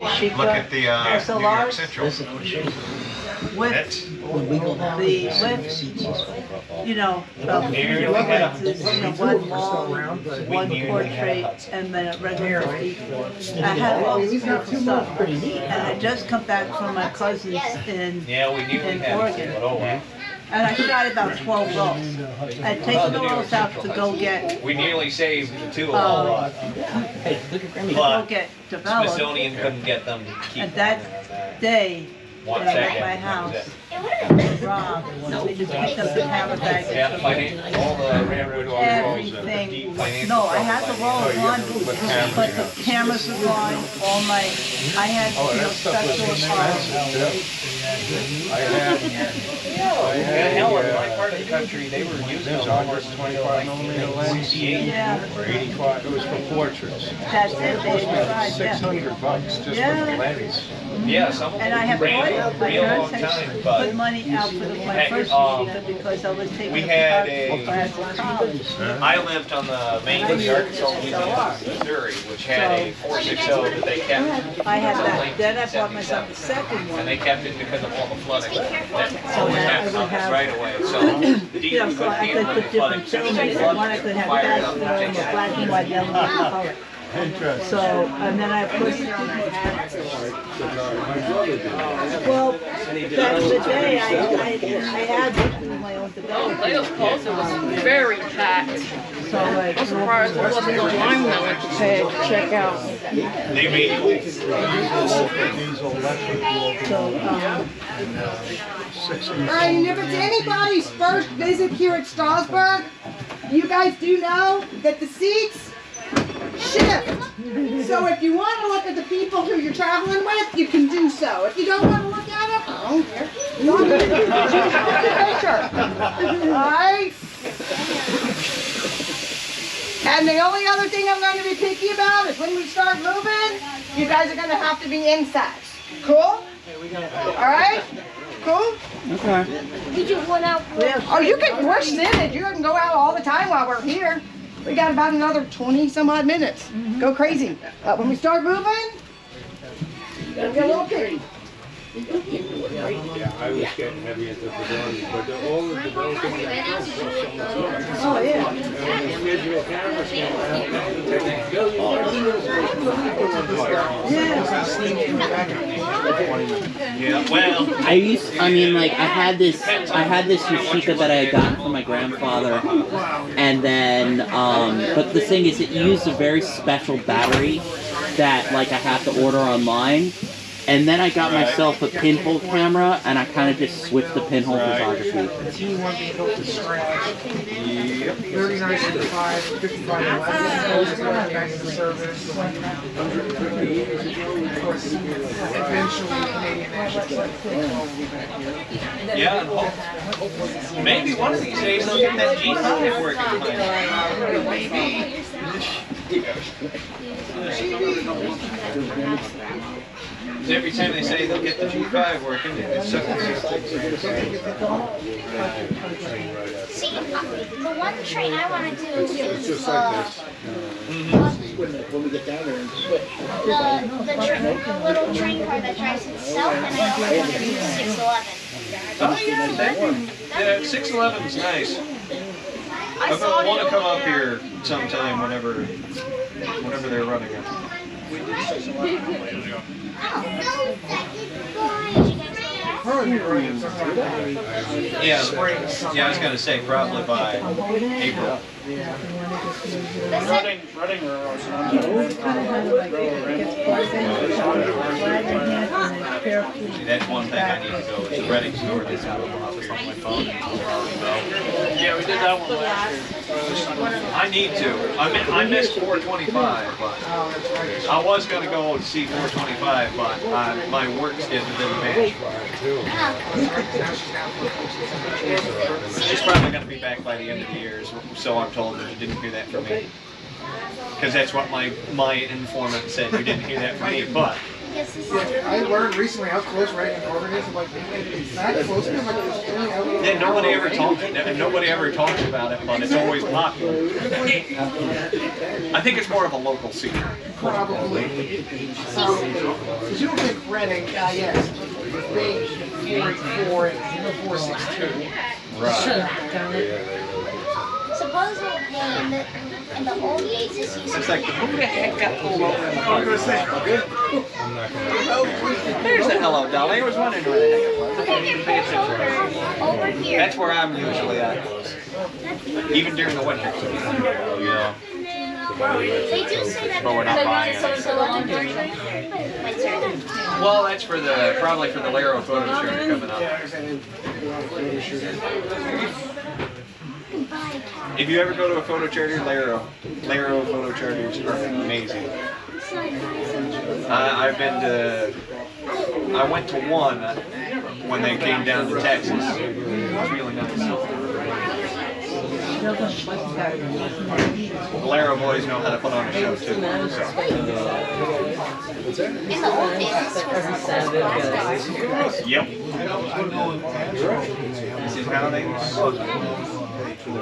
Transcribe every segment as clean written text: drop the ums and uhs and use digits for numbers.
Look at the New York Central. With you know, one long, one portrait, and then a regular feet. I had all this beautiful stuff, and I just come back from my cousins in Oregon. And I shot about 12 rolls. I'd taken the rolls out to go get. We nearly saved two of them. Hey, look at Grammy. Go get developed. Smithsonian couldn't get them to keep. And that day, at my house, Rob, we just picked up the camera bag. All the railroad everything. No, I had the rolls on, but the cameras were gone. All my, I had special hell, in my part of the country, they were using almost 25mm lens, or 85. It was for portraits. That's it. They tried, $600 just for the lens. Yeah, some of them ran a real long time, but put money out for my first year because I was taking a class in college. I lived on the main of the Arkansas, Missouri, which had a 460 that they kept. I had that. Then I bought myself a second one. And they kept it because of all the flooding that I would have right away. So the you know, I could put different films. One I could have fast film, a black and white, yellow, and color. So, and then I put, well, back in the day, I had my own development. Latest Plaza was very packed. So, like, I'm surprised there wasn't a line that went to check out. they made And if it's anybody's first visit here at Strasburg, you guys do know that the seats shift. So if you want to look at the people who you're traveling with, you can do so. If you don't want to look at them, I don't care. Alright? And the only other thing I'm going to be picky about is when we start moving, you guys are going to have to be inside. Cool? Alright? Cool? Okay. We just went out. Oh, you can, we're sitting. You can go out all the time while we're here. We got about another 20 some odd minutes. Go crazy. When we start moving, you gotta get a little picky. Yeah, I was getting heavy into fidelity, but all the developing that oh yeah. schedule cameras came Yeah, well, I had this Yashica that I had gotten from my grandfather, and then, but the thing is, it used a very special battery that, like, I have to order online. And then I got myself a pinhole camera, and I kind of just switched the pinhole photography. Yep. 39.75, 55 service. yeah, maybe one of these days they'll get that G5 working. Maybe. Every time they say they'll get the G5 working, it's something. See, the one train I want to do is just like this. When we get down there and switch. the little train car that drives itself, and I only want to do 611. Oh yeah, that one. Yeah, 611 is nice. I want to come up here sometime whenever they're running it. Yeah, I was gonna say probably by April. Running or See, that's one thing I need to go is the Redux store that's out on my phone. yeah, we did that one last year. I need to. I missed 425, but I was going to go and see 425, but my work schedule didn't match. She's probably going to be back by the end of the year, so I'm told, that you didn't hear that from me. Because that's what my informant said, you didn't hear that from me, but Because this is I learned recently how close writing an organ is. I'm like, it's that close to me. I'm like, it's only out. Yeah, nobody ever talks about it, but it's always popular. I think it's more of a local scene. Probably. Because you don't think Reading, yes, big 484 and 462. Right. supposedly in the old days, this used to It's like, who the heck got pulled over? I'm going to say, There's the hello, Dolly. I was wondering where the heck it was. Look at your pants over here. That's where I'm usually at. Even during the winter. Yeah. They do say that. But we're not buying it. Well, that's for the probably for the Laro photo shoot coming up. If you ever go to a photo charter, Laro photo charters are amazing. I went to one when they came down to Texas. It was really nice. The Laro boys know how to put on a show too. So. In the old days, Yep. This is how they look. you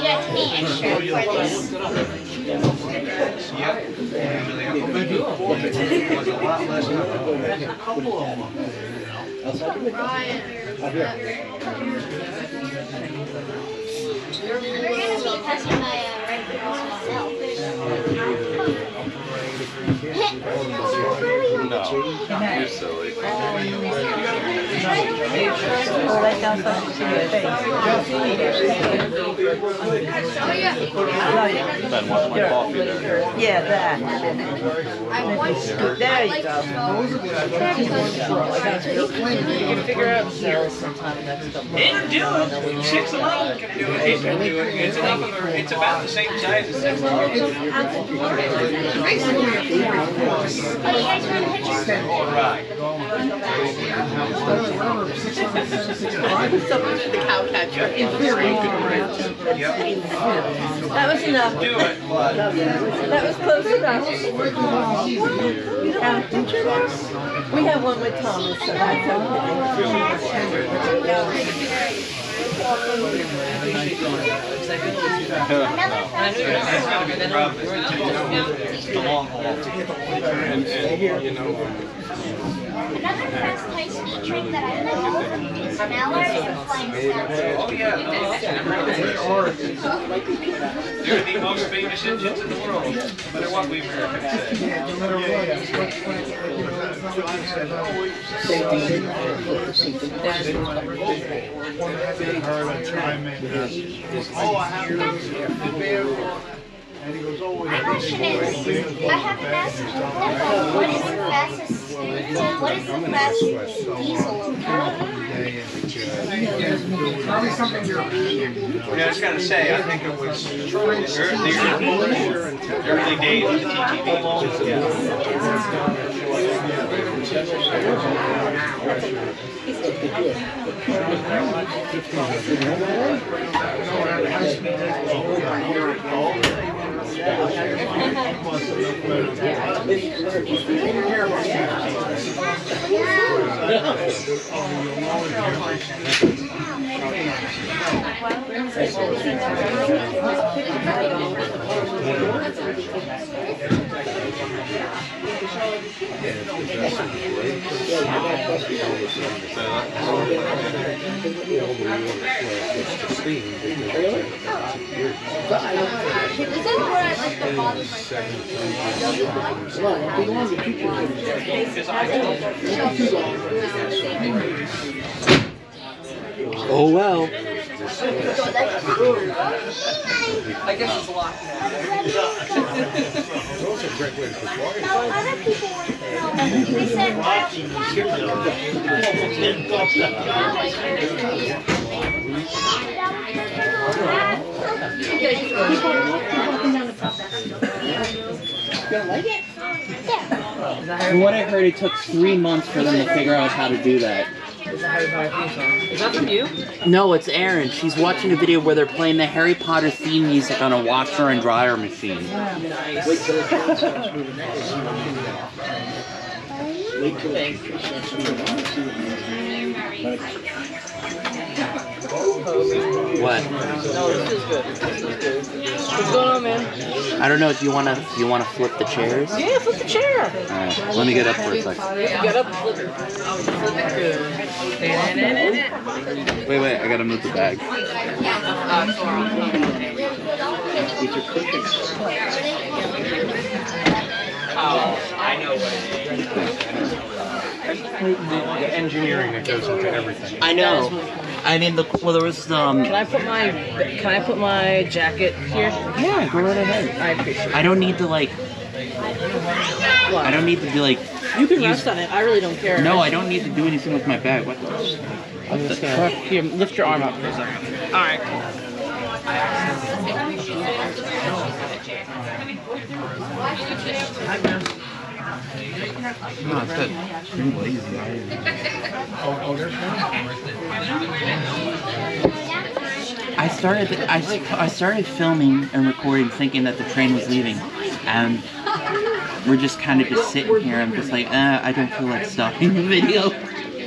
have to pay extra for this. Yep. You're going to be touching my red girls myself. No, you're silly. Or right down front to your face. Ben wants my coffee there. Yeah, that. There you go. You can figure out cells sometime next couple. It'll do it. 611 can do it. It can do it. It's about the same size as 611. basically a 4 Oh, you guys want a picture? Right. The cow catcher. That was enough. Do it. But That was close enough. We have one with Thomas, so that's that's going to be the problem. It's the long haul. Another fast high-speed trick that I know is Mallard and Flying Scout. Oh yeah. They're the most famous engines in the world. No matter what we Americans My question is, I have asked what is the fastest diesel Probably something European. Yeah, I was going to say, I think it was the early days of the TTV. This is where I like the bottom Oh well. I guess it's locked now. No, other people were, they said, why don't you From what I heard, it took 3 months for them to figure out how to do that. is the Harry Potter theme song. Is that from you? No, it's Erin. She's watching a video where they're playing the Harry Potter theme music on a washer and dryer machine. Nice. What? No, this is good. What's going on, man? I don't know. Do you wanna flip the chairs? Yeah, flip the chair. Alright, let me get up for a second. Get up and flip it. Wait, I gotta move the bag. Oh, I know what it The engineering that goes into everything. I know. I mean, there was Can I put my jacket here? Yeah, go right ahead. I appreciate it. I don't need to like. I don't need to be like. You can rest on it. I really don't care. No, I don't need to do anything with my bag. What the? I'm just gonna here. Lift your arm up for a second. All right. No, it's good. Pretty lazy. I started filming and recording thinking that the train was leaving, and we're just kind of just sitting here. I'm just like, I don't feel like stopping the video.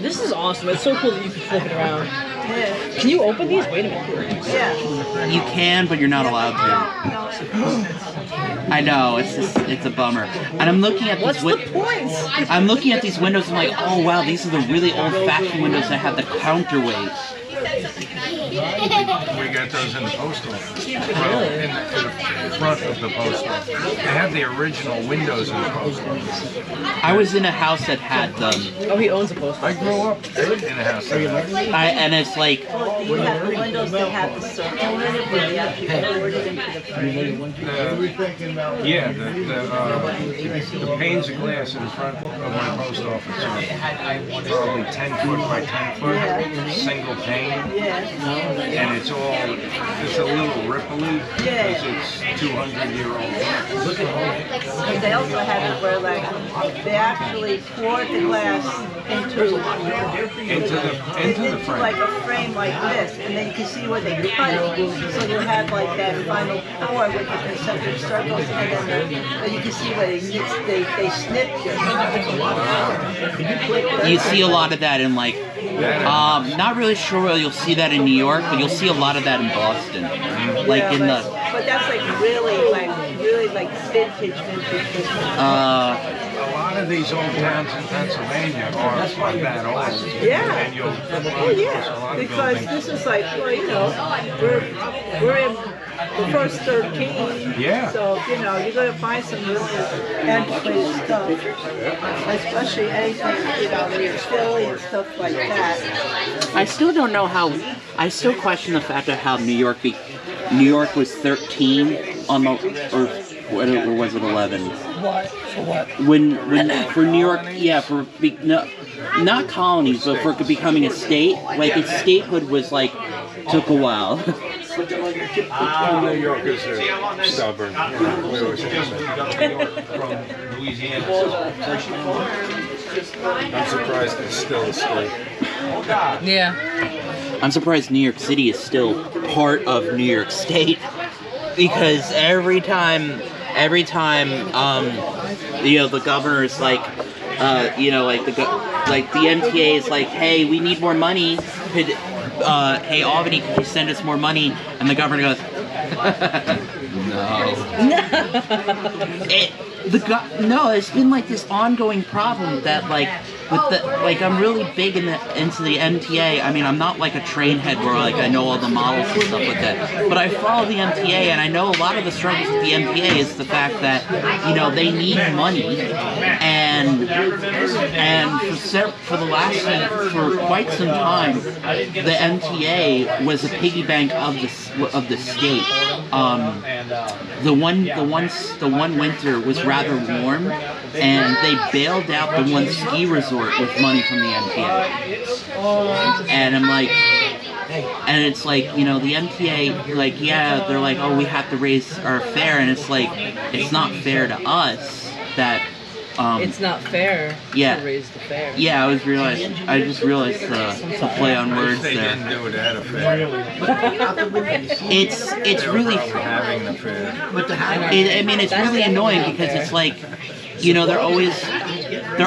This is awesome. It's so cool that you can flip it around. Yeah. Can you open these? Wait a minute. Yeah. You can, but you're not allowed to. I know, it's a bummer. And I'm looking at these I'm looking at these windows and I'm like, oh wow, these are the really old-fashioned windows that have the counterweight. We got those in the post office. Well, in the front of the post office. They have the original windows in the post office. I was in a house that had them. Oh, he owns a post office. I grew up in a house that had them. And it's like... Oh, do you have the windows that have the circle in it where you actually board it into the frame? Yeah, the panes of glass in front of my post office are probably 10 foot by 10 foot, single pane. Yeah. And it's a little ripply because it's 200-year-old. Because they also have it where like they actually pour the glass into the frame. Like a frame like this, and then you can see where they cut it. So you have like that final pour with the concentric circles, and then you can see where they snipped it. You see a lot of that in like, not really sure where you'll see that in New York, but you'll see a lot of that in Boston. Like in the... But that's like really vintage. A lot of these old towns in Pennsylvania are like that old. Yeah. And you'll Because this is like, well, you know, we're in the first 13. Yeah. So, you know, you're going to find some really antiquated stuff. Especially anything, you know, Philly and stuff like that. I still don't know how... I still question the fact of how New York was 13 on the... Or was it 11? What? For what? For New York, yeah, not colonies, but for becoming a state. Like its statehood was like took a while. New Yorkers are stubborn. We always say I'm surprised it's still a state. Yeah. I'm surprised New York City is still part of New York State, because every time, you know, the governor's like, you know, like the MTA is like, hey, we need more money. Hey, Albany, could you send us more money? And the governor goes, no. No, it's been like this ongoing problem that like I'm really big into the MTA. I mean, I'm not like a train head where like I know all the models and stuff like that, but I follow the MTA and I know a lot of the struggles with the MTA is the fact that, you know, they need money, and for quite some time the MTA was a piggy bank of the state. The one winter was rather warm, and they bailed out the one ski resort with money from the MTA. And I'm like, and it's like, you know, the MTA, like, yeah, they're like, oh, we have to raise our fare, and it's like, it's not fair to us that It's not fair Yeah. to raise the fare. Yeah, I just realized the play on words They there. didn't do it at a fair. It's really. Having the fair. I mean, it's really annoying because it's like, you know, they're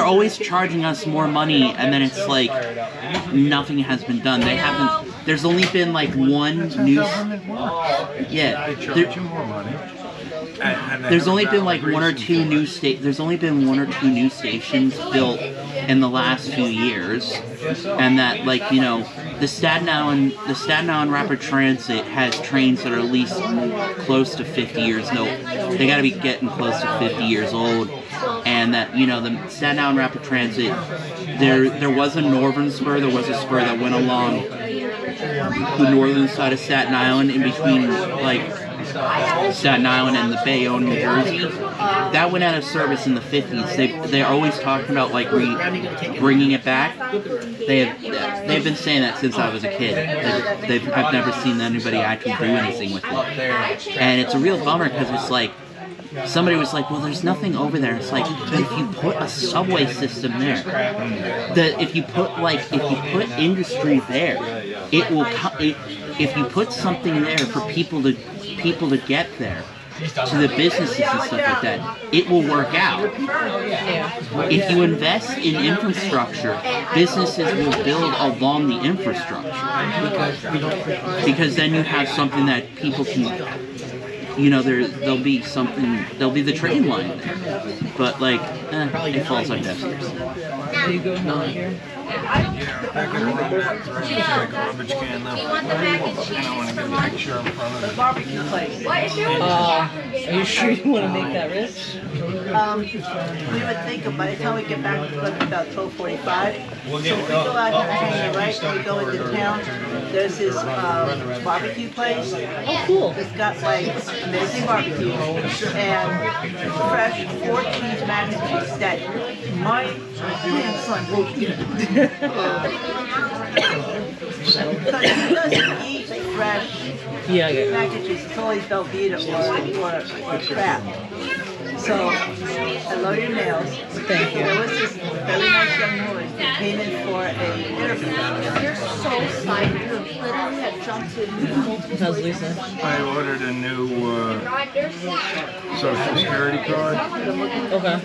always charging us more money, and then it's like nothing has been done. They haven't. There's only been like one new. Yeah. They charge you more money. There's only been like one or two new stations built in the last few years, and that, like, you know, the Staten Island Rapid Transit has trains that are at least close to 50 years old. They got to be getting close to 50 years old, and that, you know, the Staten Island Rapid Transit, there was a northern spur, there was a spur that went along the northern side of Staten Island in between like Staten Island and the Bayonne, New Jersey. That went out of service in the 50s. They're always talking about like bringing it back. They've been saying that since I was a kid. I've never seen anybody actually do anything with it, and it's a real bummer because it's like somebody was like, well, there's nothing over there. It's like, but if you put a subway system there, if you put industry there, it will. If you put something there for people to get there, to the businesses and stuff like that, it will work out. If you invest in infrastructure, businesses will build along the infrastructure, because then you have something that people can. You know, there'll be the train line there, but like, it falls on deaf ears. Are you going on here? Garbage can though. I want to get a picture in front of The it. barbecue place. Are you sure you want to make that risk? We would think of by the time we get back, it's going to be about 12:45. So if we go out here and hang the right, when we go into town, there's this barbecue place. Oh, cool. It's got like amazing barbecue and fresh 4-cheese mac and cheese that my grandson will eat. Because he doesn't eat fresh Yeah, I get it. mac and cheese. It's always Velveeta or crap. So, I love your nails. Thank you. There was this very nice young woman who came in for an interview. You're so excited. You literally have jumped in multiple How's Lisa? I ordered a new Social Security card, Okay.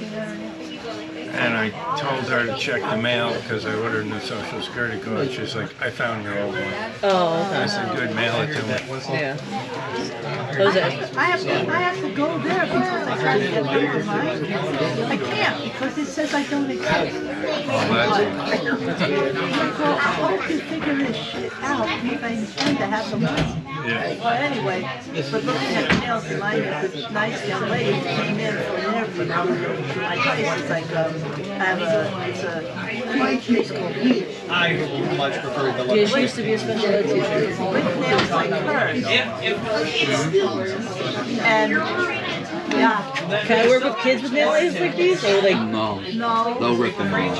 and I told her to check the mail because I ordered a new Social Security card. She's like, I found your old one. Oh, I okay. said, good, mail it to me. Yeah. What was it? I have to go there because I can't get rid of mine. I can't because it says I don't exist. Oh, that's So I hope you figure this shit out because I intend to have the money. yeah. Well, anyway, but looking at the nails, reminded me of this nice young lady who came in for an interview. My place is like, it's a school beach. I much prefer the Yeah, she used to be a special ed teacher. With nails like hers. And, yeah. Can I work with kids with nail layers like these? Or like, No, No. they'll rip them off.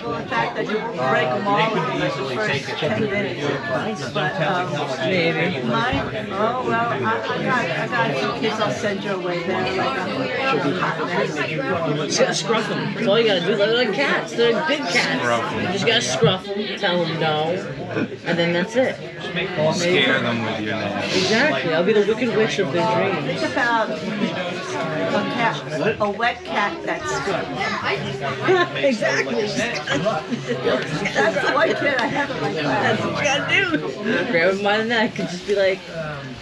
Well, the fact that you break them all in like the first 10 minutes. But, maybe. mine, oh, well, I got a few kids I'll send your way there. Like, I'm a hot mess. Just gotta scruff them. That's all you gotta do. They're like cats. They're like big cats. You just gotta scruff them, tell them no, and then that's it. Scare them with your nails. Exactly. I'll be the wicked witch of their dreams. Think about a wet cat that's good. Exactly. That's the white kid I have in my class. That's what you gotta do. Grab them by the neck and just be like,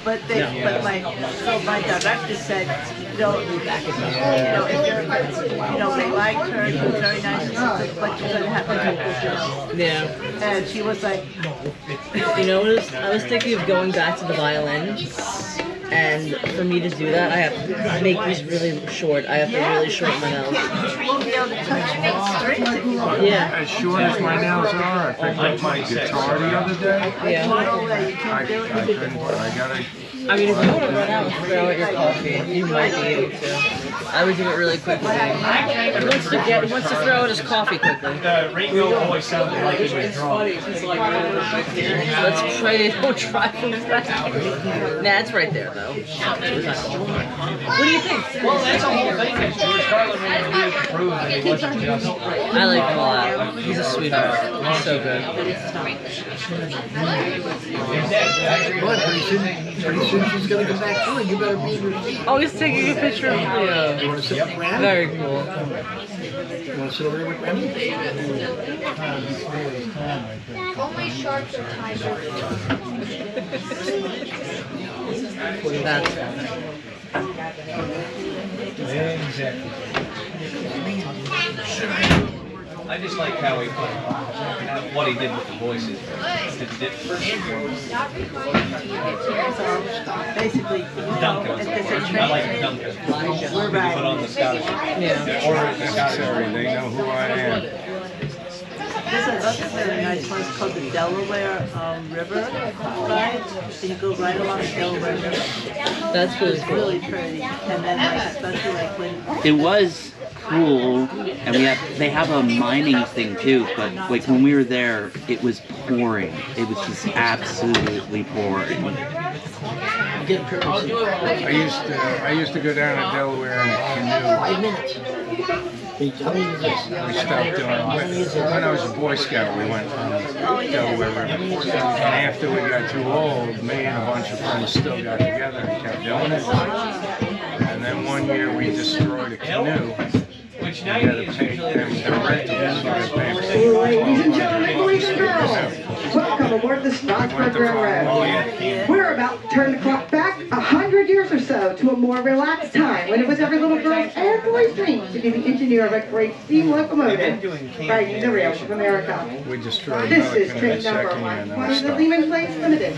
But my director said, if they liked her, she was very nice, but you're gonna have to cut this down. yeah. And she was like, You know what? I was thinking of going back to the violin. And for me to do that, I have to make these really short. I have to really shorten my nails. you won't be able to touch any strings if you want. Yeah. As short as my nails are, I picked up my guitar the other day. Yeah. No way, you can't do I it. couldn't, I gotta, I mean, if you want to run out and throw out your coffee, you might be able to. I would do it really quickly. He wants to throw out his coffee quickly. Ringo always sounded like he was drunk. Let's pray they don't try from the back. Nah, it's right there though. so. What do you think? Well, that's a whole thing. Is George Carlin really needed to prove that he wasn't just. I like him a lot. He's a sweetheart. He's so good. But pretty soon she's gonna come back through and you better be in your seat. Oh, he's taking a picture of Leo. You wanna sit with Grammy? Very cool. You wanna sit over there with Grammy? Only sharks or tigers. That's Exactly. I just like how he put what he did with the voices. Basically, Duncan. if there's a I like train, Duncan. we're Put riding. on the Scottish. yeah. Or the Scottish. Necessary, they know who I am. There's another very nice place called the Delaware River ride. So you go right along the Delaware River. That's really It's cool. really pretty. And then like, especially like when It was cool, and they have a mining thing too, but like when we were there, it was pouring. It was just absolutely pouring. I used to go down to Delaware in a canoe. 5 minutes. They tell you this. We stopped doing when I was a Boy Scout. We went on Delaware River, and after we got too old, me and a bunch of friends still got together and kept doing it. And then one year we destroyed a canoe. Which We now had to is pay usually them the rentals, so they paid us Ladies and gentlemen, boys and girls, welcome aboard the Strasburg Railroad. We're about to turn the clock back 100 years or so to a more relaxed time when it was every little girl's and boy's dream to be the engineer of a great steam locomotive riding the rails of America. We destroyed This another is canoe train the number second year, and then we 1 of the stopped. Lehman Place Limited.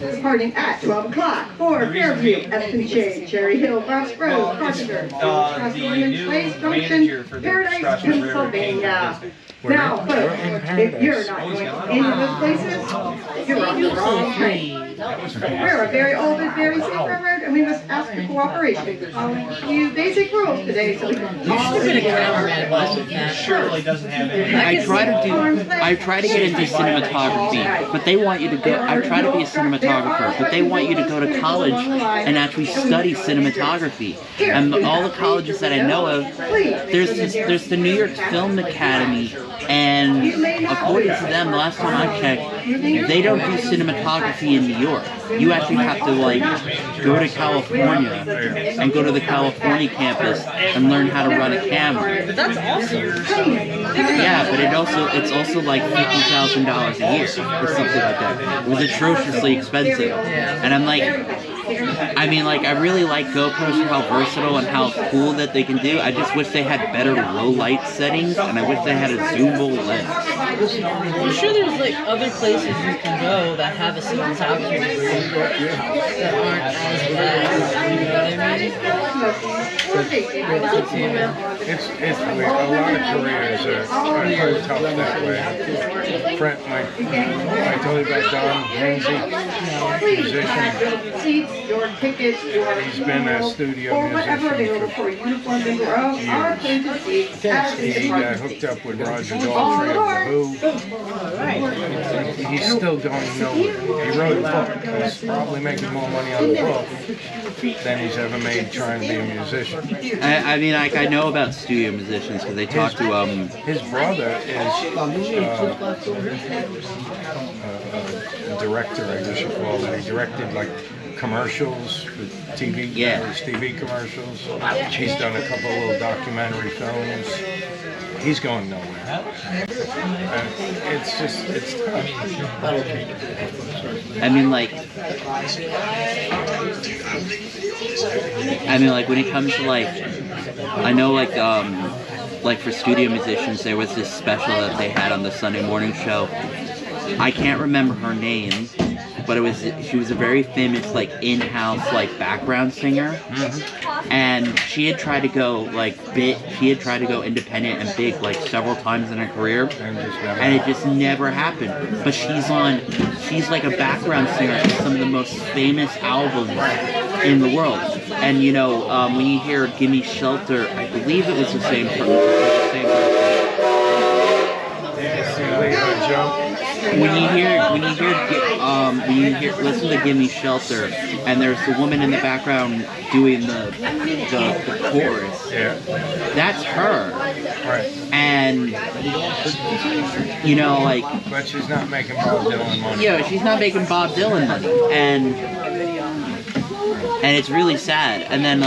Departing at 12 o'clock for Fairview, Eston Shade, Cherry Hill, Ross Grove, Carpenter, Strasburg new Place manager Junction, for the Paradise, Strasburg River Pennsylvania. Now, folks, if you're not going to any of those places, you're on the wrong train. We're a very old and very safe railroad, and we must ask for cooperation. Following a few basic rules today, so we can all Been a cameraman once with that. surely doesn't have any. I try to get into cinematography, but they want you to go. I try to be a cinematographer, but they want you to go to college and actually study cinematography. And all the colleges that I know of, there's the New York Film Academy, and according to them, the last time I checked, they don't do cinematography in New York. You actually have to like go to California and go to the California campus and learn how to run a camera. But that's awesome. Yeah, but it's also like $50,000 a year or something like that. It was atrociously expensive. And I'm like, I mean, like, I really like GoPros for how versatile and how cool that they can do. I just wish they had better low light settings, and I wish they had a zoomable lens. I'm sure there's like other places you can go that have a cinematography degree that aren't as bad. You know what I mean? It's up to you, man. It's weird. A lot of careers are tough that way. Friend, I told you about Don Hensey, musician. seats, your tickets, your He's been a studio or whatever musician available for a uniform member of our printed seats at the He got department. hooked up with Roger Daltrey of The Who. He's still going nowhere. He wrote a book. He's probably making more money on the book than he's ever made trying to be a musician. I mean, like, I know about studio musicians because they talk to His brother is a director, I guess you call it. He directed like commercials for TV, TV commercials. He's done a couple of little documentary films. He's going nowhere. It's tough. I mean, like when it comes to like, I know like for studio musicians, there was this special that they had on the Sunday morning show. I can't remember her name, but she was a very famous like in-house like background singer, and she had tried to go independent and big like several times in her career, and it just never happened. But she's like a background singer in some of the most famous albums in the world. And you know, when you hear "Gimme Shelter," I believe it was the same person. listen to "Give Me Shelter," and there's the woman in the background doing the chorus. Yeah. That's her. Right. And you know, like. But she's not making Bob Dylan money. Yeah, she's not making Bob Dylan money, and it's really sad. And then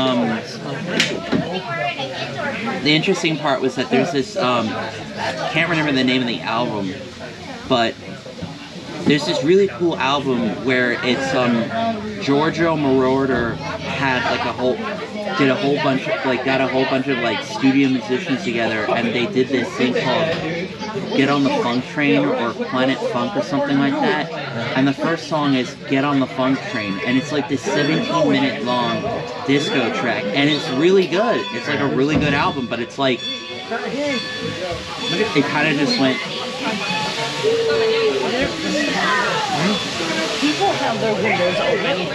the interesting part was that there's this can't remember the name of the album, but there's this really cool album where it's Giorgio Moroder had like got a whole bunch of like studio musicians together, and they did this thing called Get on the Funk Train or Planet Funk or something like that. And the first song is Get on the Funk Train, and it's like this 17-minute long disco track, and it's really good. It's like a really good album, but it's like it kind of just went. People have their windows open.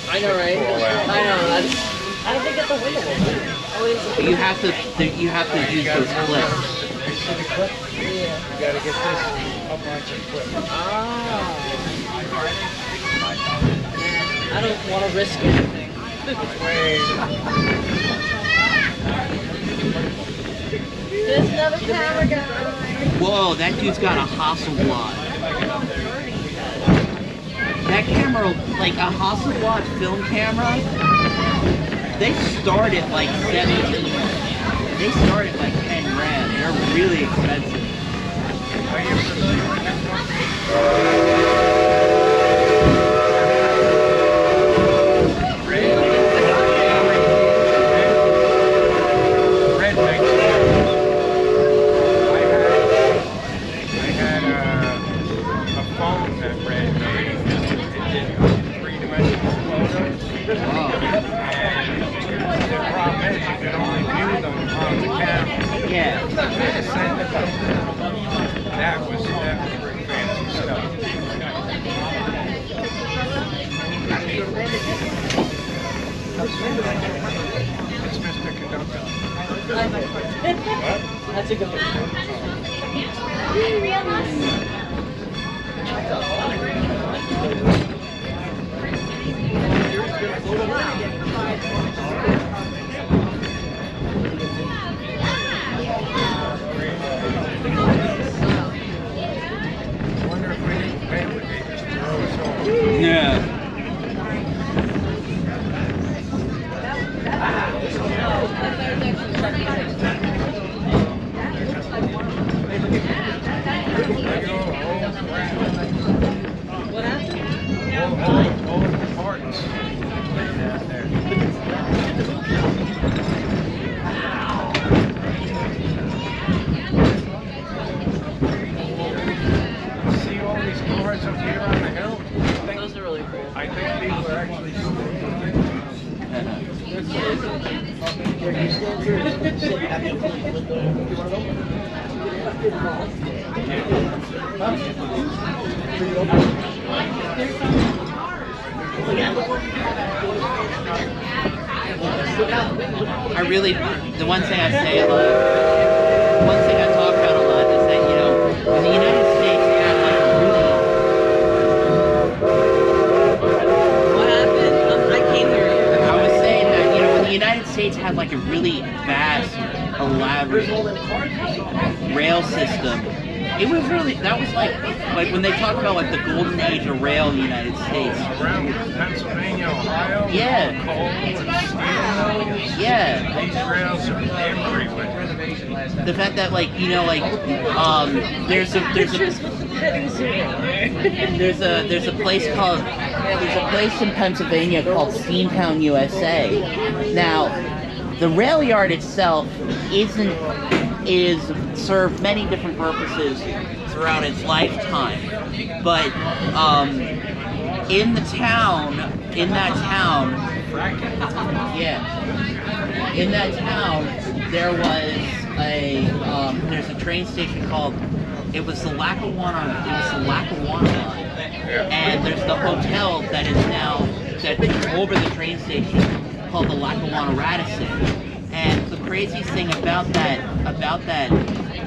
I know, right? I know. I don't think it's a window open. You have to use those clips. You gotta get this up on some clips. I don't want to risk anything. There's another camera guy. Whoa, that dude's got a Hasselblad. That camera, like a Hasselblad film camera, they start at like 17. They start at like 10 grand. They're really expensive. Are you familiar with this one? That was pretty fancy stuff. It's Mr. Conductor. What? That's a good one. Yeah. What happened? All the parts. See all these cars up here on the hill? Those are really cool. I think people are actually the one thing I say a lot, one thing I talk about a lot is that, you know, in the United States, they have like What happened? I can't hear you. I was saying that, you know, when the United States had like a really vast, elaborate rail system, it was really, that was like when they talk about like the golden age of rail in the United States. around Pennsylvania, Ohio. Yeah. Coal and steel. Yeah. These rails are everywhere. The fact that like, you know, like there's a place in Pennsylvania called Steamtown, USA. Now, the rail yard itself is served many different purposes throughout its lifetime, but in that town there was there's a train station called, it was the Lackawanna line, and there's the hotel that is now that's over the train station called the Lackawanna Radisson. And the craziest thing about that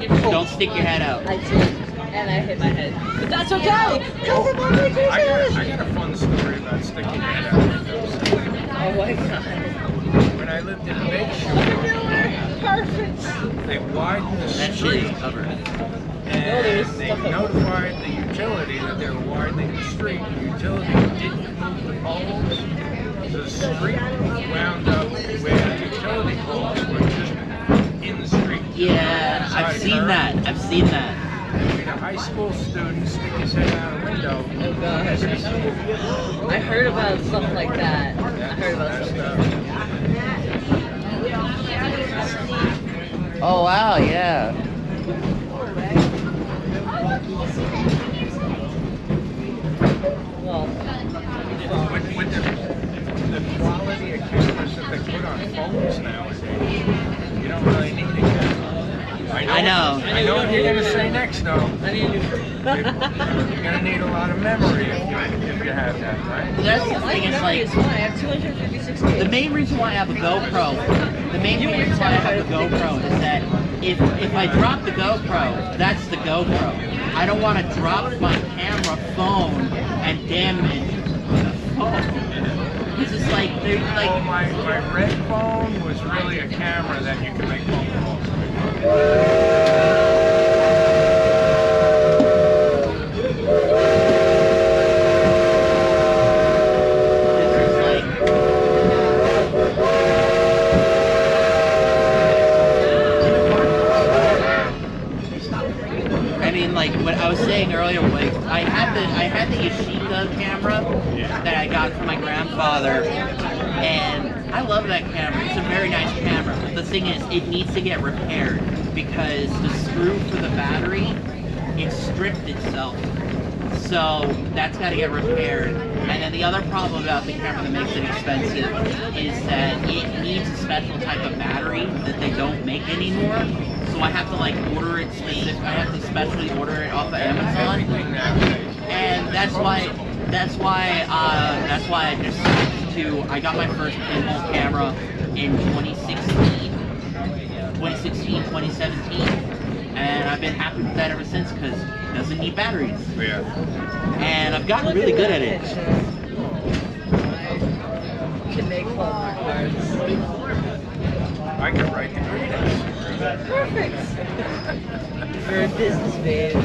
Don't stick your head out. I did, and I hit my head. But that's okay, because of my vacation! I got a fun story about sticking your head out windows. Oh my god. When I lived in Bayshore, Perfect! they widened the That shit street is covered. and they notified the utility that they were widening the street. The utility didn't move the poles. The street wound up where the utility poles were just in the street. Yeah, I've seen that. I've seen that. A high school student stick his head out a window. Oh gosh. I heard about stuff like that. I heard about stuff like that. Oh wow, yeah. Well, With the quality of cameras that they put on phones nowadays, you don't really need a camera. I know. I know what you're gonna say next, though. I mean, You're gonna need a lot of memory if you have that, right? That's the thing. It's like it's fine. I have 256 gigs. the main reason why I have a GoPro. The main reason why I have a GoPro is that if I drop the GoPro, that's the GoPro. I don't want to drop my camera phone and damage the phone. It's just like they're like. Oh, my red phone was really a camera that you can make phone calls with. Like what I was saying earlier, like I had the Yashica camera that I got from my grandfather, and I love that camera. It's a very nice camera. But the thing is, it needs to get repaired because the screw for the battery, it stripped itself. So that's got to get repaired. And then the other problem about the camera that makes it expensive is that it needs a special type of battery that they don't make anymore. So I have to like order it specific. I have to specially order it off of Amazon, and that's why I just switched to. I got my first pinhole camera in 2017, and I've been happy with that ever since because it doesn't need batteries. Yeah. And I've gotten really good at it. You can make Hallmark cards. I can write the greetings. Perfect. You're a business babe.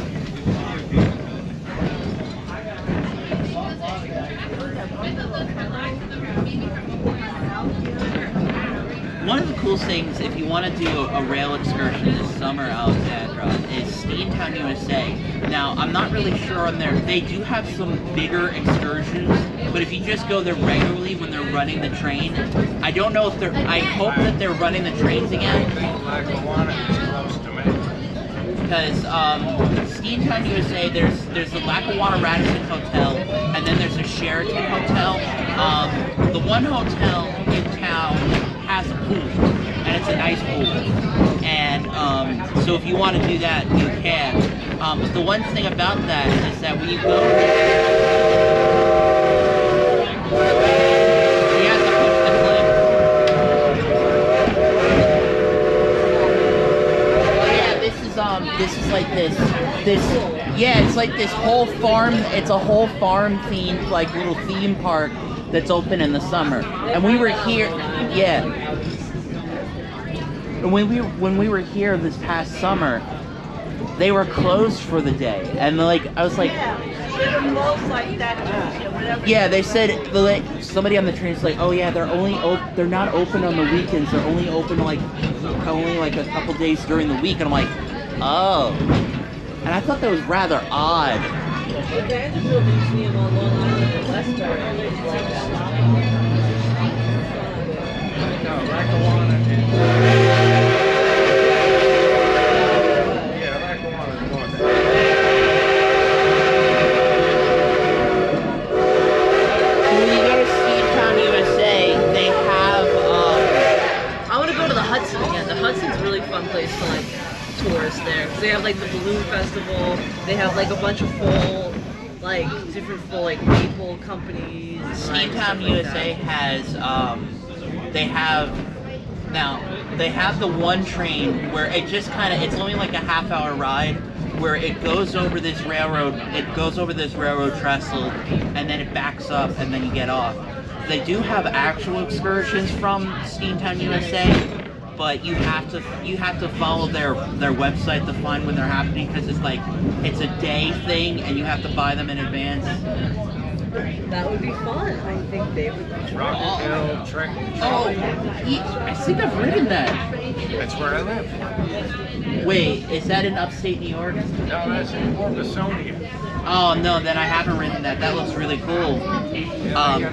One of the cool things, if you want to do a rail excursion this summer, Alexandra, is Steamtown, USA. Now, I'm not really sure on there. They do have some bigger excursions, but if you just go there regularly when they're running the train, I don't know if they're. I hope that they're running the trains again. Because Steamtown, USA, there's the Lackawanna Radisson Hotel, and then there's a Sheraton Hotel. The one hotel in town has a pool, and it's a nice pool. And so if you want to do that, you can. But the one thing about that is that when you go you have to push the clip. Oh yeah, this is like this yeah, it's like this whole farm. It's a whole farm themed like little theme park that's open in the summer. And we were here, yeah. And when we were here this past summer, they were closed for the day. And like I was like, yeah, they said somebody on the train is like, oh yeah, they're not open on the weekends. They're only open like a couple days during the week. And I'm like, oh. And I thought that was rather odd. The Vanderbilt Museum on Long Island in Leicester is like that. No, Lackawanna is... Yeah, Lackawanna is more than When you go to Steamtown, USA, they have, I want to go to the Hudson again. The Hudson's a really fun place for like tourists there. Cause they have like the balloon festival. They have like a bunch of different maple companies. Steamtown USA has, they have, now, they have the one train where it just kind of, it's only like a half-hour ride, where it goes over this railroad trestle, and then it backs up, and then you get off. They do have actual excursions from Steamtown, USA, but you have to follow their website to find when they're happening, because it's like it's a day thing, and you have to buy them in advance. That would be fun. I think they would. Rockville, Trek. Oh, I think I've ridden that. That's where I live. Wait, is that in upstate New York? No, that's in Warbisonia. Oh no, then I haven't ridden that. That looks really cool. They got a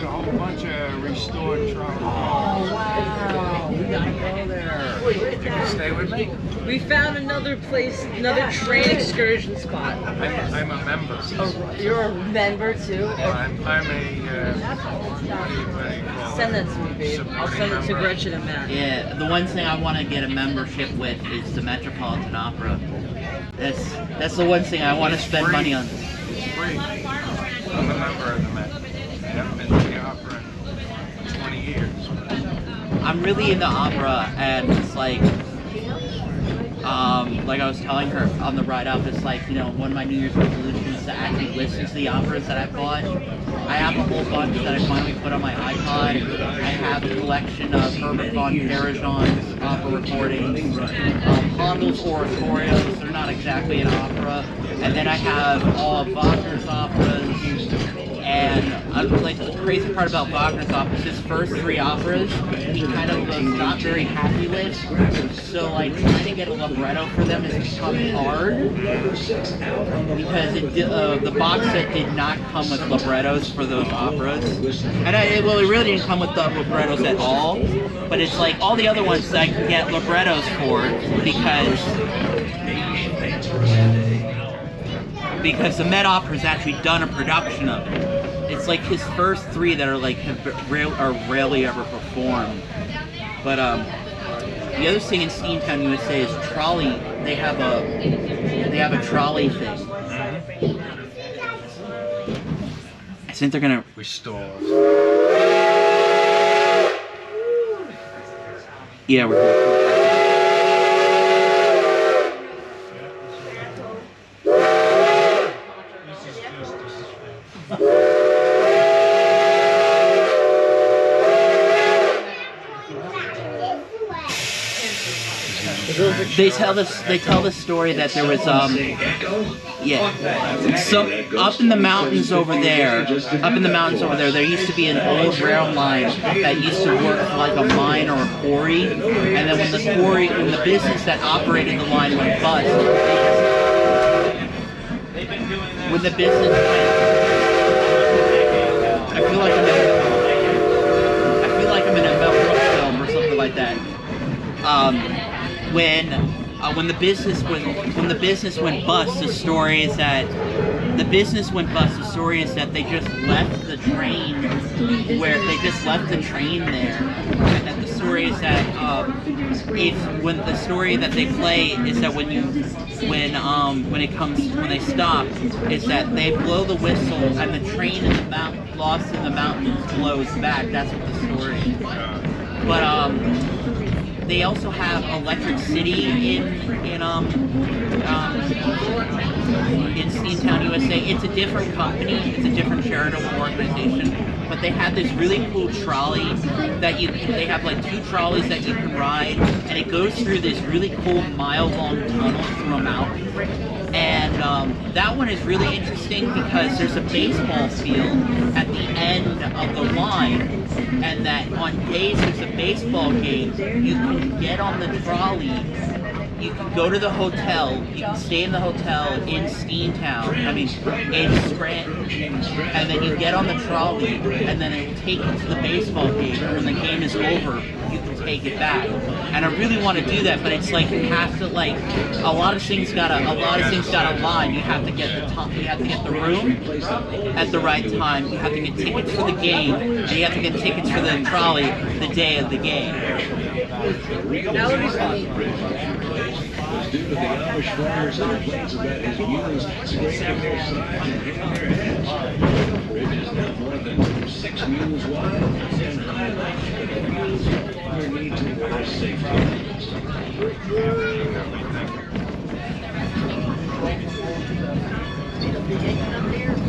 whole bunch of restored trolleys. Oh wow, we gotta go there. You can stay with me. We found another place, another train excursion spot. I'm a member. Oh, you're a member too? I'm a, what do you call Send it? that to me, babe. I'll send it to Gretchen and Matt. Yeah, the one thing I want to get a membership with is the Metropolitan Opera. That's the one thing I want to spend money on. It's free. I'm a member of the Met. I haven't been to the opera in 20 years. I'm really into opera, and it's like I was telling her on the ride up, it's like, you know, one of my New Year's resolutions is to actually listen to the operas that I bought. I have a whole bunch that I finally put on my iPod. I have a collection of Herbert von Karajan's opera recordings, Handel's oratorios. They're not exactly an opera. And then I have all of Wagner's operas. And like the crazy part about Wagner's operas, his first 3 operas, he kind of was not very happy with. So like trying to get a libretto for them has become hard, because the box set did not come with librettos for those operas. And it really didn't come with the librettos at all. But it's like all the other ones that I can get librettos for, because the Met Opera's actually done a production of it. It's like his first 3 that are like are rarely ever performed. But the other thing in Steamtown, USA is trolley. They have a trolley thing. I think they're gonna restore. Yeah, we're. They tell the story that there was up in the mountains over there, there used to be an old rail line that used to work like a mine or a quarry, and then when the business that operated the line went bust, when the business went, I feel like I'm in a Mel Brooks film or something like that. When the business went bust, the story is that they just left the train there, and that the story is that the story that they play is that when they stop, is that they blow the whistle and the train lost in the mountains blows back. That's what the story is. But they also have Electric City in Steamtown, USA. It's a different company. It's a different charitable organization. But they have this really cool trolley that they have like 2 trolleys that you can ride, and it goes through this really cool mile-long tunnel through a mountain. And that one is really interesting because there's a baseball field at the end of the line, and that on days there's a baseball game, you can get on the trolley, you can go to the hotel, you can stay in the hotel in Steamtown, in Scranton, and then you get on the trolley, and then it will take you to the baseball game. When the game is over, you can take it back. And I really want to do that, but it's like you have to a lot of things gotta align. You have to get the room at the right time. You have to get tickets for the game, and you have to get tickets for the trolley the day of the game. That would be fun. Due to the Amish farmer's complaints about his used bridge is now more than 6 mules wide and highlight underneath the safety.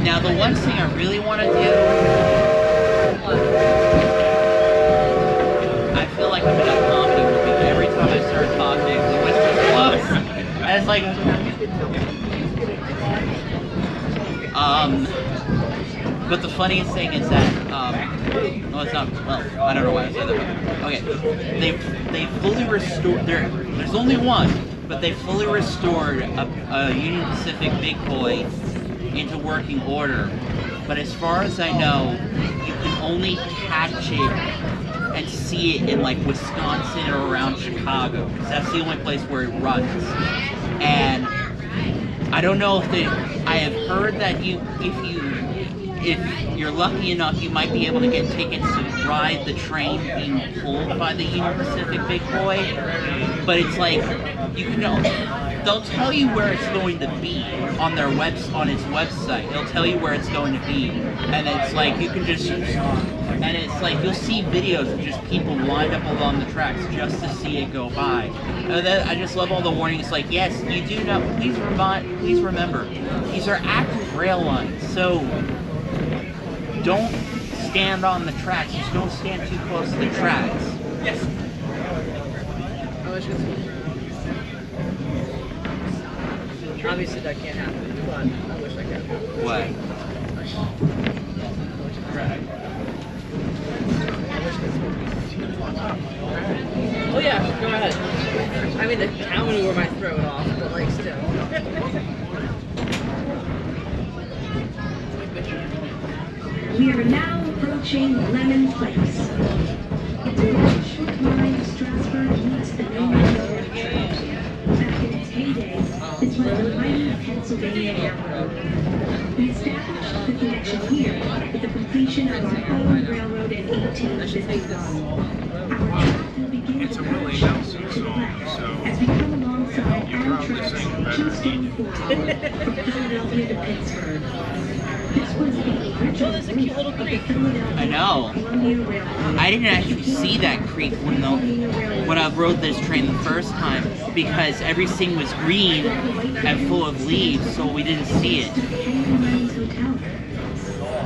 Now the one thing I really want to do, I feel like I'm in a comedy movie. Every time I start talking, the whistles close. And it's like, but the funniest thing is that, well, it's not, well, I don't know why I said that. Okay, they fully restored, there's only one, but they fully restored a Union Pacific Big Boy into working order. But as far as I know, you can only catch it and see it in like Wisconsin or around Chicago, because that's the only place where it runs. And I don't know if I have heard that if you're lucky enough, you might be able to get tickets to ride the train being pulled by the Union Pacific Big Boy. But it's like, they'll tell you where it's going to be on its website. They'll tell you where it's going to be, and it's like you can just, and it's like you'll see videos of just people lined up along the tracks just to see it go by. And then I just love all the warnings. Like, yes, you do know. Please remember, these are active rail lines, so don't stand on the tracks. Just don't stand too close to the tracks. Yes. Obviously that can't happen, but I wish I could. What? Oh yeah, go ahead. I mean, the cow manure might throw it off, but like still. We are now approaching Lemon Place. It's a short line of Strasburg meets the main railroad track. Back in its heyday, this was the mighty Pennsylvania Railroad. We established the connection here with the completion of our own railroad in 1851. Our track will begin to push to the left as we come alongside Amtrak's Keystone 4 from Philadelphia to Pittsburgh. This was the original route of the Philadelphia I know. Columbia Railroad. I didn't actually see that creek when I rode this train the first time, because everything was green and full of leaves, so we didn't see it.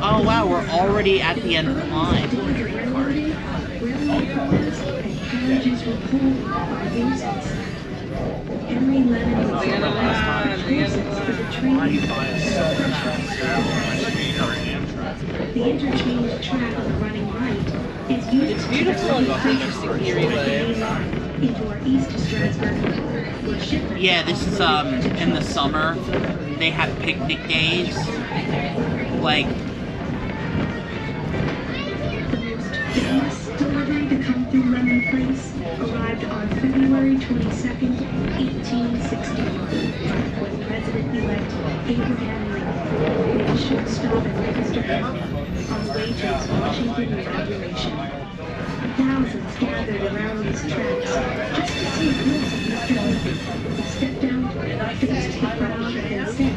Oh wow, we're already at the end of the line. Henry Lennon was the last for the train. The interchange track on the running right is used It's beautiful and interesting here, into our east Strasburg. Yeah, this is in the summer. They have picnic days. Like, The most famous delivery to come through Lemon Place arrived on February 22nd, 1861, when President-elect Abraham Lincoln made a short stop at Lancaster County on the way to his Washington inauguration. Thousands gathered around these tracks just to see a glimpse of Mr. Lincoln. He stepped out, faced the crowd, and said,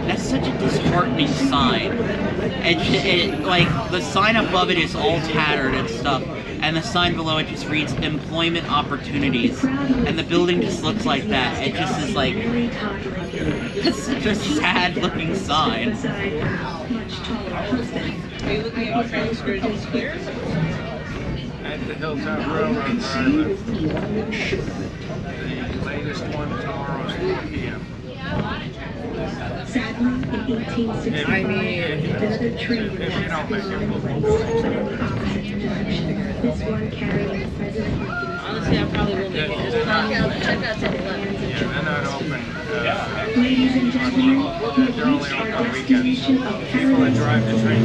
that's such a disheartening sign. And like, the sign above it is all tattered and stuff, and the sign below it just reads employment opportunities, and the building just looks like that. It just is like, it's such a sad looking sign. Are you looking at train excursions here? At the Hilltop Railroad where I live. The latest one tomorrow is 4 p.m. Sadly, in 1865, another train passed through Lemon Place, but in the opposite direction. This one carrying President Lincoln's Honestly, I probably will make it. Just check out to the left. Yeah, they're not open. Ladies and gentlemen, we have They're only reached our open on destination weekends. of People that drive the train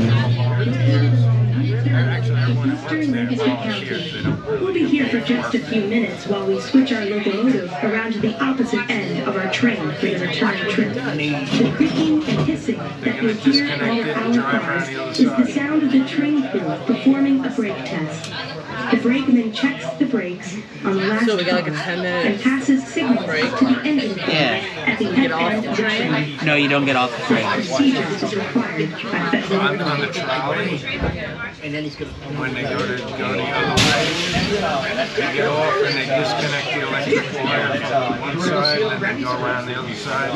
actually everyone that works Eastern there Lancaster volunteers. They County. We'll be here for just a few minutes while we switch our locomotive around to the opposite end of our train. train for the return trip. The creaking and hissing that you hear all hours is the sound of the train crew performing a brake test. The brakeman checks the brakes on the last So we got like a car 10-minute and passes signals to the engine car at the Get off end the of the train? train. No, you don't get off the train. Procedure is required by federal On law. the trolley, And then he's gonna. when they go the other way, they get off and they disconnect the electric wire from one side and then they go around the other side.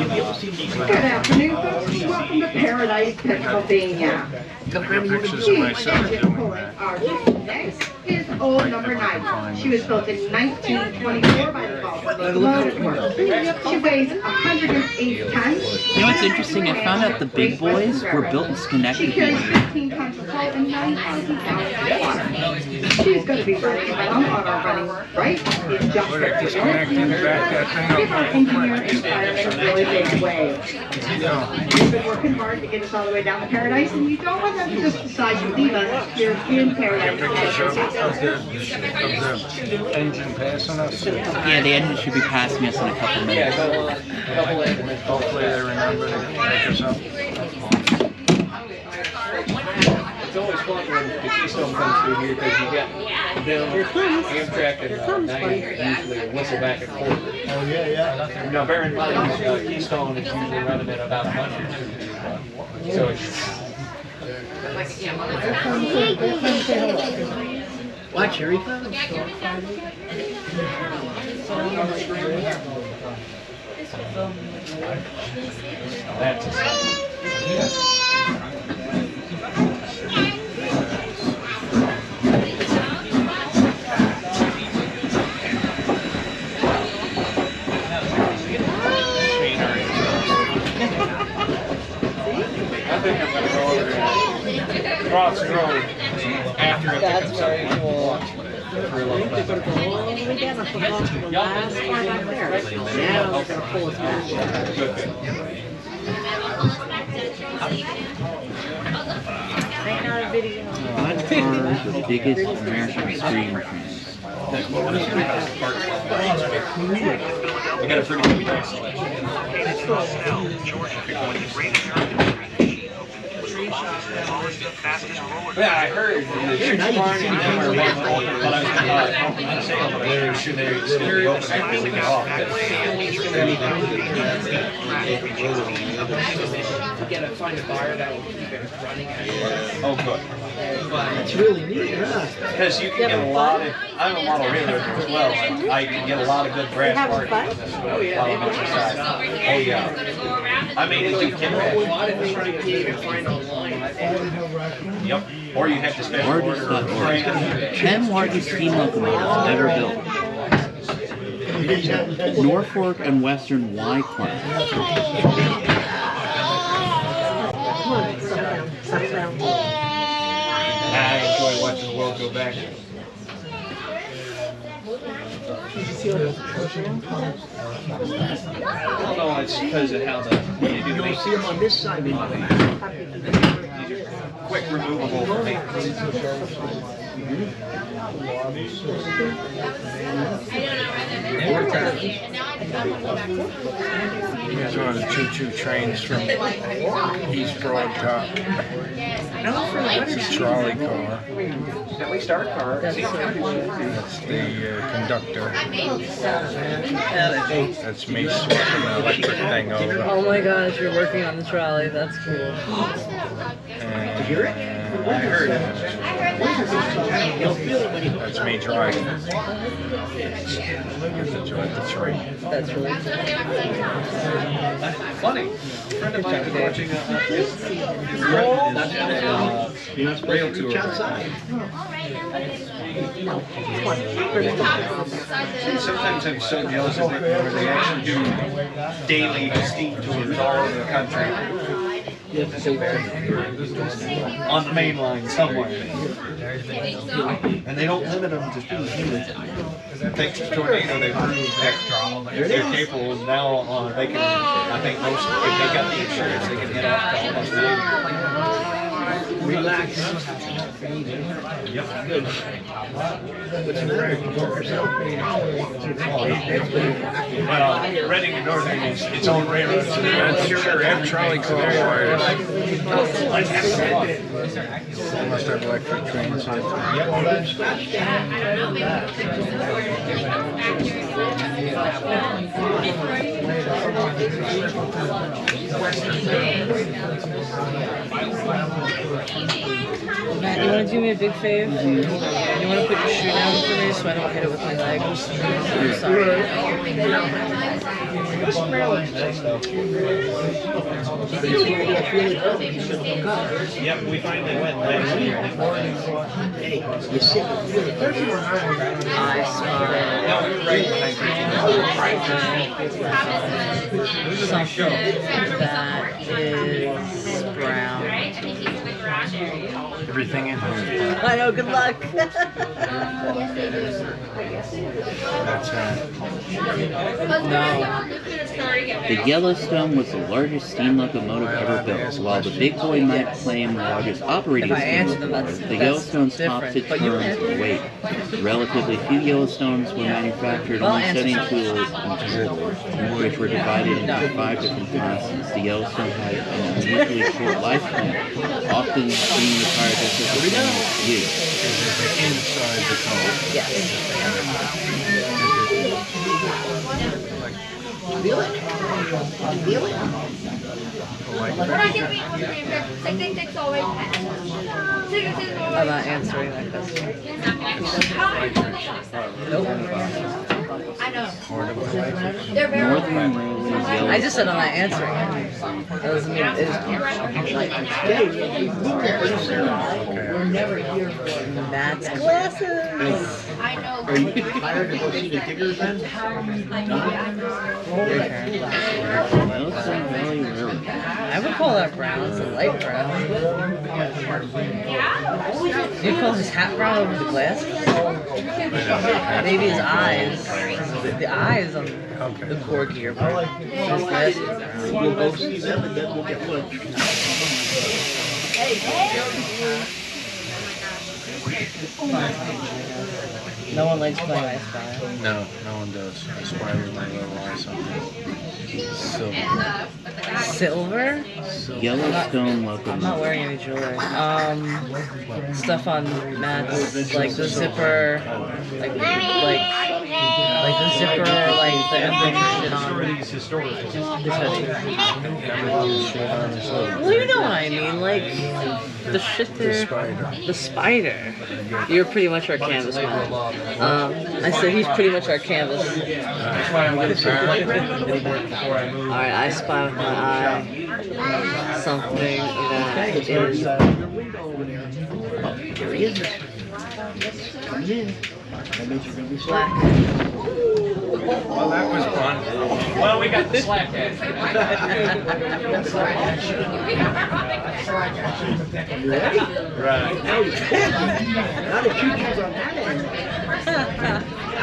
Good afternoon, folks. Welcome to Paradise, Pennsylvania. I got pictures of myself doing that. Next is old number 9. She was built in 1924 by the locomotive works. She weighs 108 tons. You know what's interesting? I found out the big boys were built in She Schenectady. carries 15 tons of coal and 9,000 gallons of water. She's going to be running around on our running right. It's just We're disconnecting back that thing Give our up. engineer and fireman a really big wave. You've been working hard to get us all the way down to Paradise, and you don't want them to just decide to leave us. You're in Paradise. Of the engine passing us. Yeah, the engine should be passing us in a couple minutes. Hopefully they remember to pick us up. It's always fun when the Keystone comes through here because you got them, Amtrak and 90 usually whistle back and forth. Oh, yeah. No, bear in mind, Keystone is usually running at about 100. So it's... Watch, here he comes. That's a I think I'm gonna go over there, cross the road after it That's picks very up. cool. For a little bit. Now we're gonna pull it back. What are the biggest American screen machines? We got a pretty good price selection. Yeah, I heard the church barn and hammer went open, but I was gonna say, but they should they still open after we get off. You gotta find a bar that will keep it running. Oh, good. It's really neat, huh? Because you can get a lot of, I'm a model realtor as well, and I can get a lot of good brass parts on this while I'm exercising. Oh, yeah. I mean, it's a kid Yep. Or you have to spend Largest order. 10 largest steam locomotives ever built. Norfolk and Western Y class. I enjoy watching the world go back. I don't know, it's because of how when you do You don't see him on this side anymore. Quick removable for me. Here's one of the choo-choo trains from East Broad It's a trolley car. At least our car. That's the conductor. That's me swapping the electric thing over. Oh my gosh, you're working on the trolley. That's cool. And, I heard it. That's me driving. Get to drive the train. That's really cool. Funny. A friend of mine was watching his rail tour. Sometimes I'm so jealous of it where they actually do daily steam tours all over the country. On the main line somewhere. And they don't limit them to 2 units. Thanks to Tornado, they proved that they're capable. And now they can, I think most, if they got the insurance, they can get up to almost 90. Relax. Yep. Good. What's the matter? You broke yourself? Well, Reading and Northern is its own railroad. So sure, every trolley car wires. Must have electric trains. Matt, you want to do me a big favor? You want to put your shoe down for me so I don't hit it with my leg? I'm sorry. Yep, we finally went last year. Hey, you sit really I smile. Something that is brown. Everything in here. I know, good luck. That's No. The Yellowstone was the largest steam locomotive ever built. While the Big Boy might claim the largest operating steam locomotive, the Yellowstone's tops its terms of weight. Relatively few Yellowstones were manufactured, only setting tools and tools, which were divided into 5 different classes. The Yellowstone had an unusually short lifespan, often being retired just as the plane was used. inside the car. Yes. Feel it? Feel it? I'm not answering that question. Nope. Northern Railway's Yellowstone. I just said I'm not answering it. That doesn't mean it is. We're never here for it. That's glasses. Are you tired to go see the diggers then? Yellowstone Valley Railroad. I would call that brown. It's a light brown. Do you call his hat brown over the glasses? Maybe his eyes. The eyes on the corgi are brown. His glasses are brown. We'll go see them and then we'll get lunch. No one likes playing I Spy. No, no one does. I spy with my little eye something. Silver? Yellowstone I'm locomotive. not wearing any jewelry. Stuff on Matt's, like the zipper, like the zipper, like the shit on his hoodie. Well, you know what I mean, like the shit there. The spider. You're pretty much our canvas man. I said he's pretty much our canvas. Alright, I spy with my eye something that is black. Well, that was fun. Well, we got the slack head. You ready? Right. Now the choo-choo's on that end.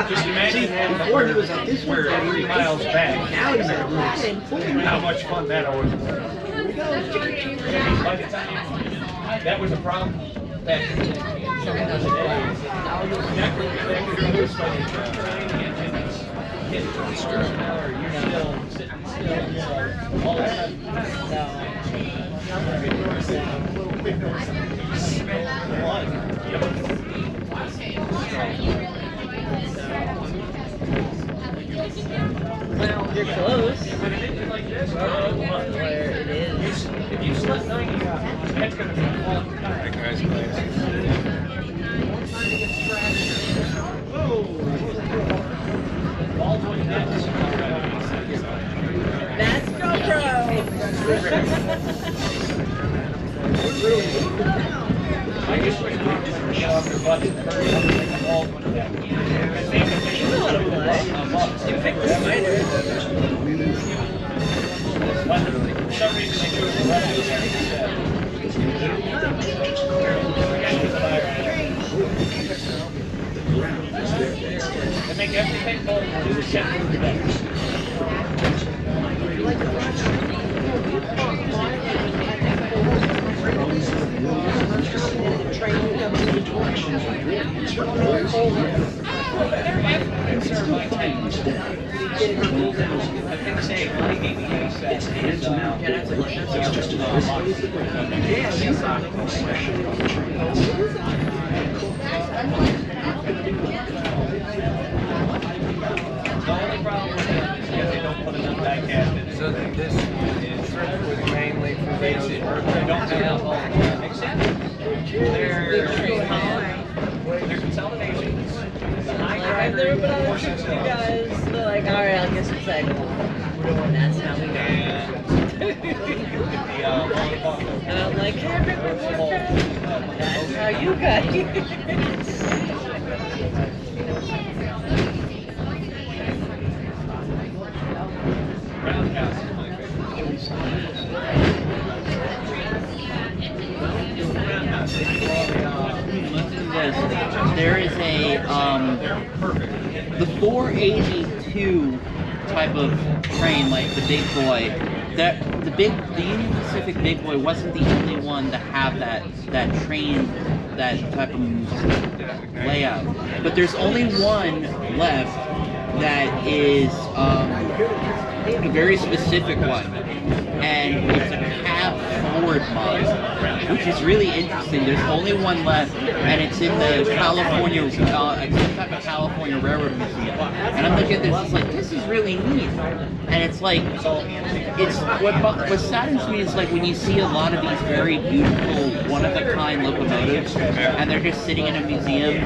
Just imagine before he was at this one, we're 3 miles back. now he's at that end. How much fun that always was. By the time that was a problem. Back in the day. Well, you're close. Where it is. If you slept 90 hours, that's going to be a long time. That guy's glasses. That's GoPro. I just wish we could get off your butt and hurry up and make a ball one down. You know how to play. You picked the spider. For some reason, they chose the left instead. They make everything bold and do the center of the deck. So this trip was mainly for Leo's birthday. They're consolidations. I've never been on a trip with you guys. They're like, alright, I guess it's like, and that's how we go. And I'm like, can I bring my boyfriend? That's how you guys. There is a the 482 type of train, like the big boy. The Union Pacific big boy wasn't the only one to have that train, that type of layout. But there's only one left that is a very specific one, and it's a cab forward mod, which is really interesting. There's only one left, and it's in the California Railroad Museum. And I'm looking at this, it's like, this is really neat. And it's like, it's what saddens me is like when you see a lot of these very beautiful, one-of-a-kind locomotives, and they're just sitting in a museum,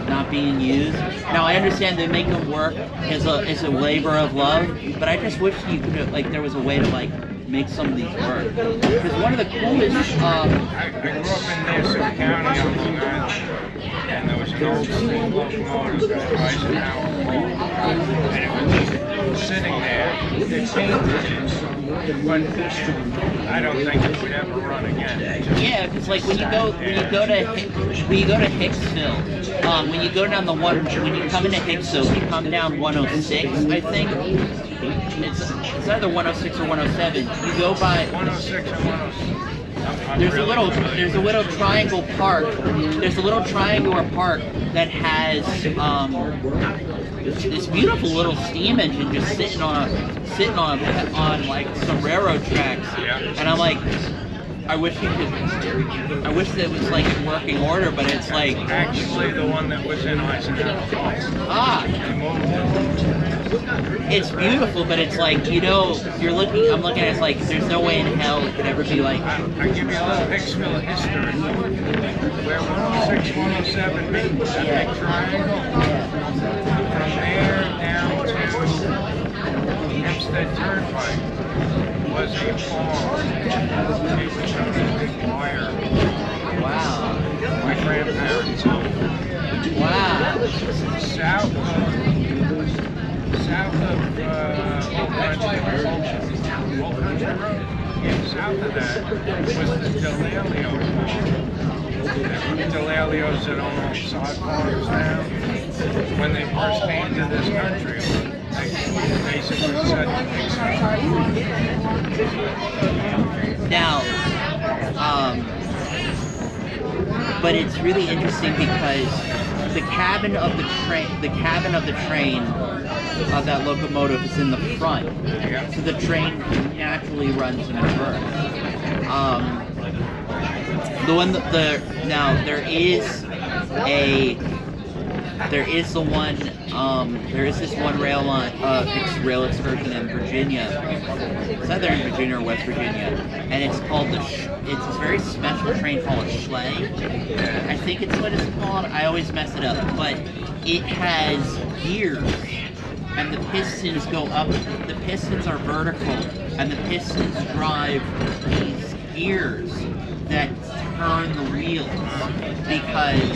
not being used. Now I understand they make them work as a labor of love, but I just wish you could like there was a way to like make some of these work. Because one of the coolest I grew up in Nassau County on Long Island, and there was an old steam locomotive that Eisenhower bought, and it was just sitting there. They painted it, but I don't think it would ever run again. Yeah, because like when you go to Hicksville, when you go down when you come into Hicksville, you come down 106, I think. It's either 106 or 107. You go by 106 and 107. There's a little triangle park. There's a little triangular park that has this beautiful little steam engine just sitting on like some railroad tracks. And I'm like, I wish that it was like in working order, but it's like actually the one that was in Eisenhower. It's beautiful, but it's like, you know, I'm looking at it, it's like there's no way in hell it could ever be like. I give you a little Hicksville history. Where 106, 107 meet, that big triangle. From there down to Hempstead Turnpike was a farm. It was a big wire. Wow. My grandparents owned it. Wow. South of south of that was the Delalio farm. Delalios that own all sod farms now. When they first came to this country, they basically said now, but it's really interesting because the cabin of the train of that locomotive is in the front, so the train naturally runs in reverse. There is this one rail excursion in Virginia. It's either in Virginia or West Virginia, and it's called it's this very special train called a sleigh. I think it's what it's called. I always mess it up, but it has gears, and the pistons go up. The pistons are vertical, and the pistons drive these gears that turn the wheels, because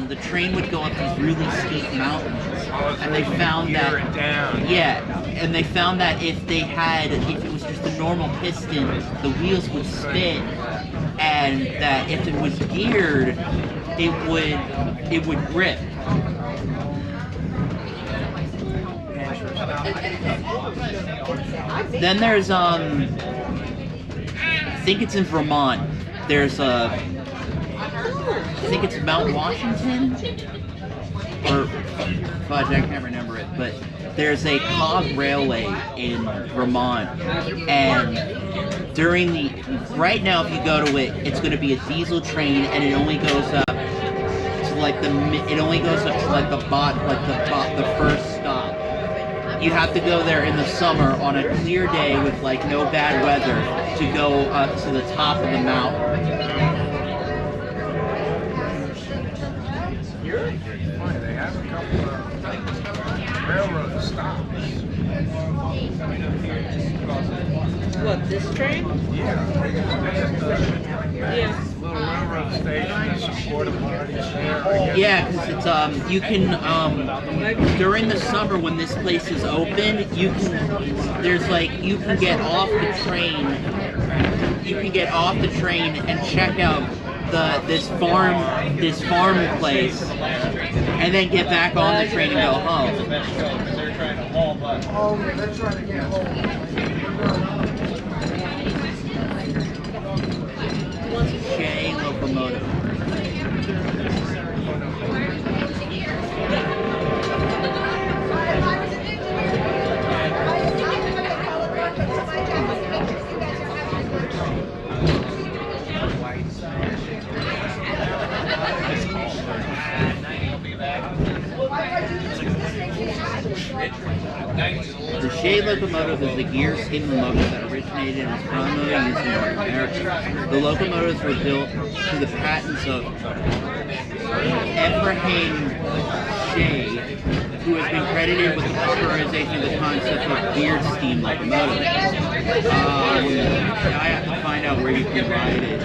the train would go up these really steep mountains, and they found that and they found that if it was just a normal piston, the wheels would spin, and that if it was geared, it would grip. Then there's I think it's in Vermont. There's I think it's Mount Washington, or fudge, I can't remember it, but there's a cog railway in Vermont, and right now if you go to it, it's going to be a diesel train, and it only goes up to like the first stop. You have to go there in the summer on a clear day with like no bad weather to go up to the top of the mountain. They have a couple of railroad stops. What, this train? Yeah. Yeah. Little railroad station, there's some porta potties there. Yeah, because it's you can during the summer when this place is open, you can get off the train. You can get off the train and check out this farm place, and then get back on the train and go home. They're trying to get home. Shea locomotive. The Shea locomotive is the gear steam locomotive that originated and is primarily used in North America. The locomotives were built to the patents of Ephraim Shea, who has been credited with the popularization of the concept of geared steam locomotive. I have to find out where you can ride it.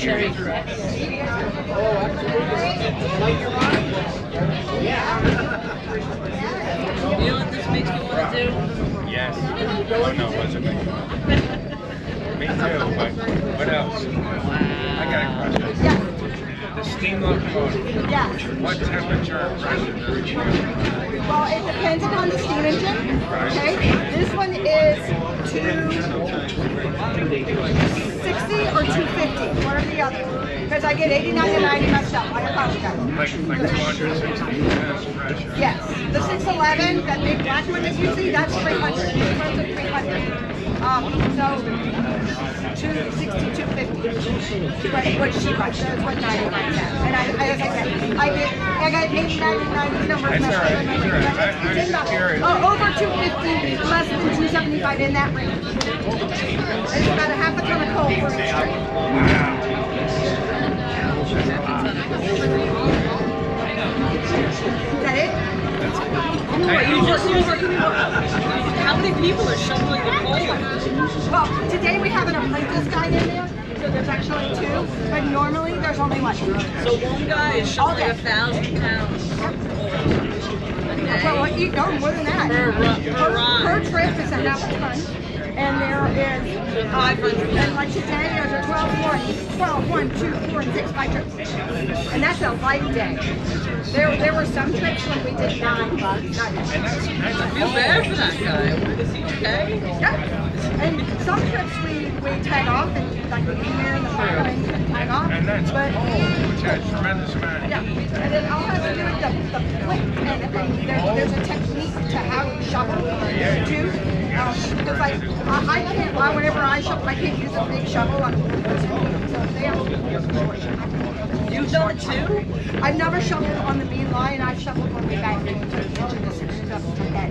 Here it is. You know what this makes me want to do? Yes. Oh no, what's it make you want? Me too, but what else? I got a question. Yeah. The steam locomotive. Yeah. What temperature and pressure does it run? Well, it depends upon the steam engine. Okay. This one is 260 or 250, one or the other. Because I get 89 and 90 myself. I apologize. Like 260 pressure. Yes. The 611, that big black one that you see, that's 300. It runs at 300. So 260, 250. What she runs, that's what 90 runs at. And as I said, I got 89 and 90 numbers. That's all right. It's over 250, less than 275 in that range. It's about a half a ton of coal for each train. Wow. Is that it? You just how many people are shoveling the coal? Well, today we have an apprentice guy in there, so there's actually two, but normally there's only one. So one guy is shoveling 1,000 pounds. Well, you know, more than that. Per trip is a half a ton. And there is 500. And like today, there's a 12, 1, 2, 4, and 6 by trips. And that's a light day. There were some trips when we did 9 bucks. I feel bad for that guy. Is he okay? Yeah. And some trips we tag off and like the engineer and the fireman can tag off. And that's but which has tremendous amount. Yeah. And then I'll have to do the flick. And there's a technique to how you shovel too. Because I can't, whenever I shovel, I can't use a big shovel. You've done it too? I've never shoveled on the main line. I've shoveled on the back end to the stuff to head.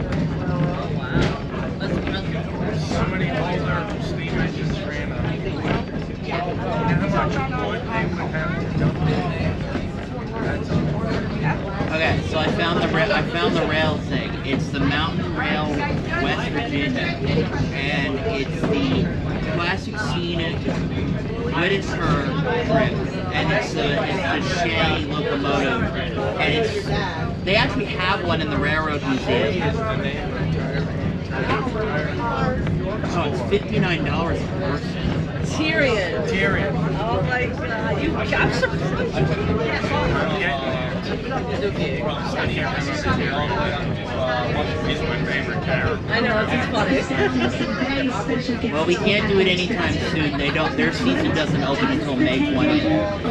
Wow. So many older steam engines ran on. Yeah. You know how much wood they would have to dump in? Okay, so I found the rail thing. It's the Mountain Rail West Virginia, and it's the classic scenic Whitaker trip, and it's the Shea locomotive, and they actually have one in the Railroad Museum. Oh, it's $59 a person. Tyrion. Oh my god. I'm surprised. He's my favorite character. I know, it's funny. Well, we can't do it anytime soon. They don't. Their season doesn't open until May 20th.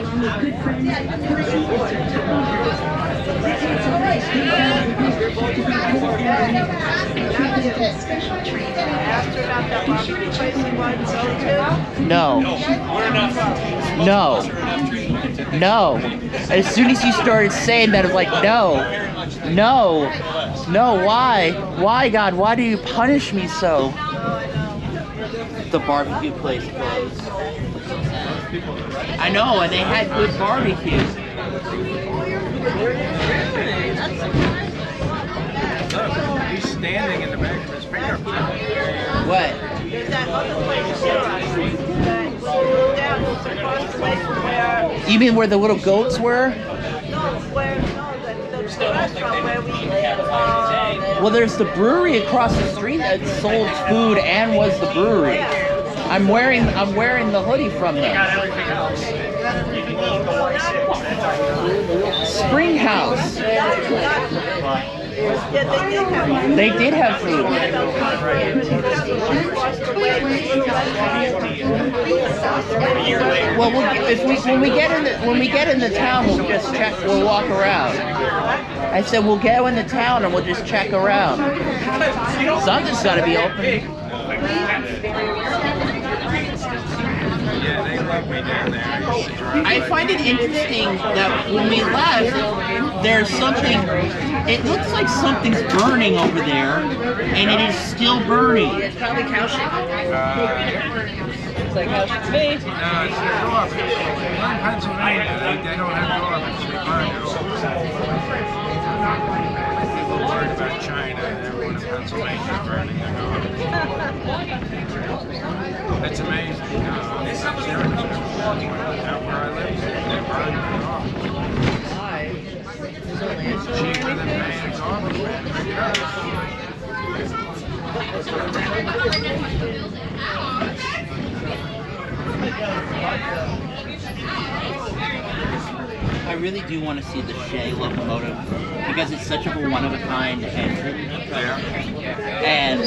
No. No. No. As soon as you started saying that, I was like, no. No. No, why? Why, God? Why do you punish me so? The barbecue place closed. I know, and they had good barbecue. He's standing in the back of his pickup. What? There's that other place here, that when you go down, it's across the way from where... You mean where the little goats were? No, the restaurant where we live. Well, there's the brewery across the street that sold food and was the brewery. I'm wearing the hoodie from them. Spring House. They did have food. Well, when we get into town, we'll just check. We'll walk around. I said we'll go into town and we'll just check around. Something's got to be open. Yeah, they love me down there. I find it interesting that when we left, there's something, it looks like something's burning over there, and it is still burning. It's probably cow shit. It's like cow shit to me. No, it's their garbage. In Pennsylvania, they don't have garbage. They burn it all. People are worried about China, and everyone in Pennsylvania is burning their garbage. It's amazing. No, I'm serious. Out where I live, they burn their garbage. It's cheaper than paying garbage man to pick it up. I really do want to see the Shea locomotive because it's such a one-of-a-kind engine. And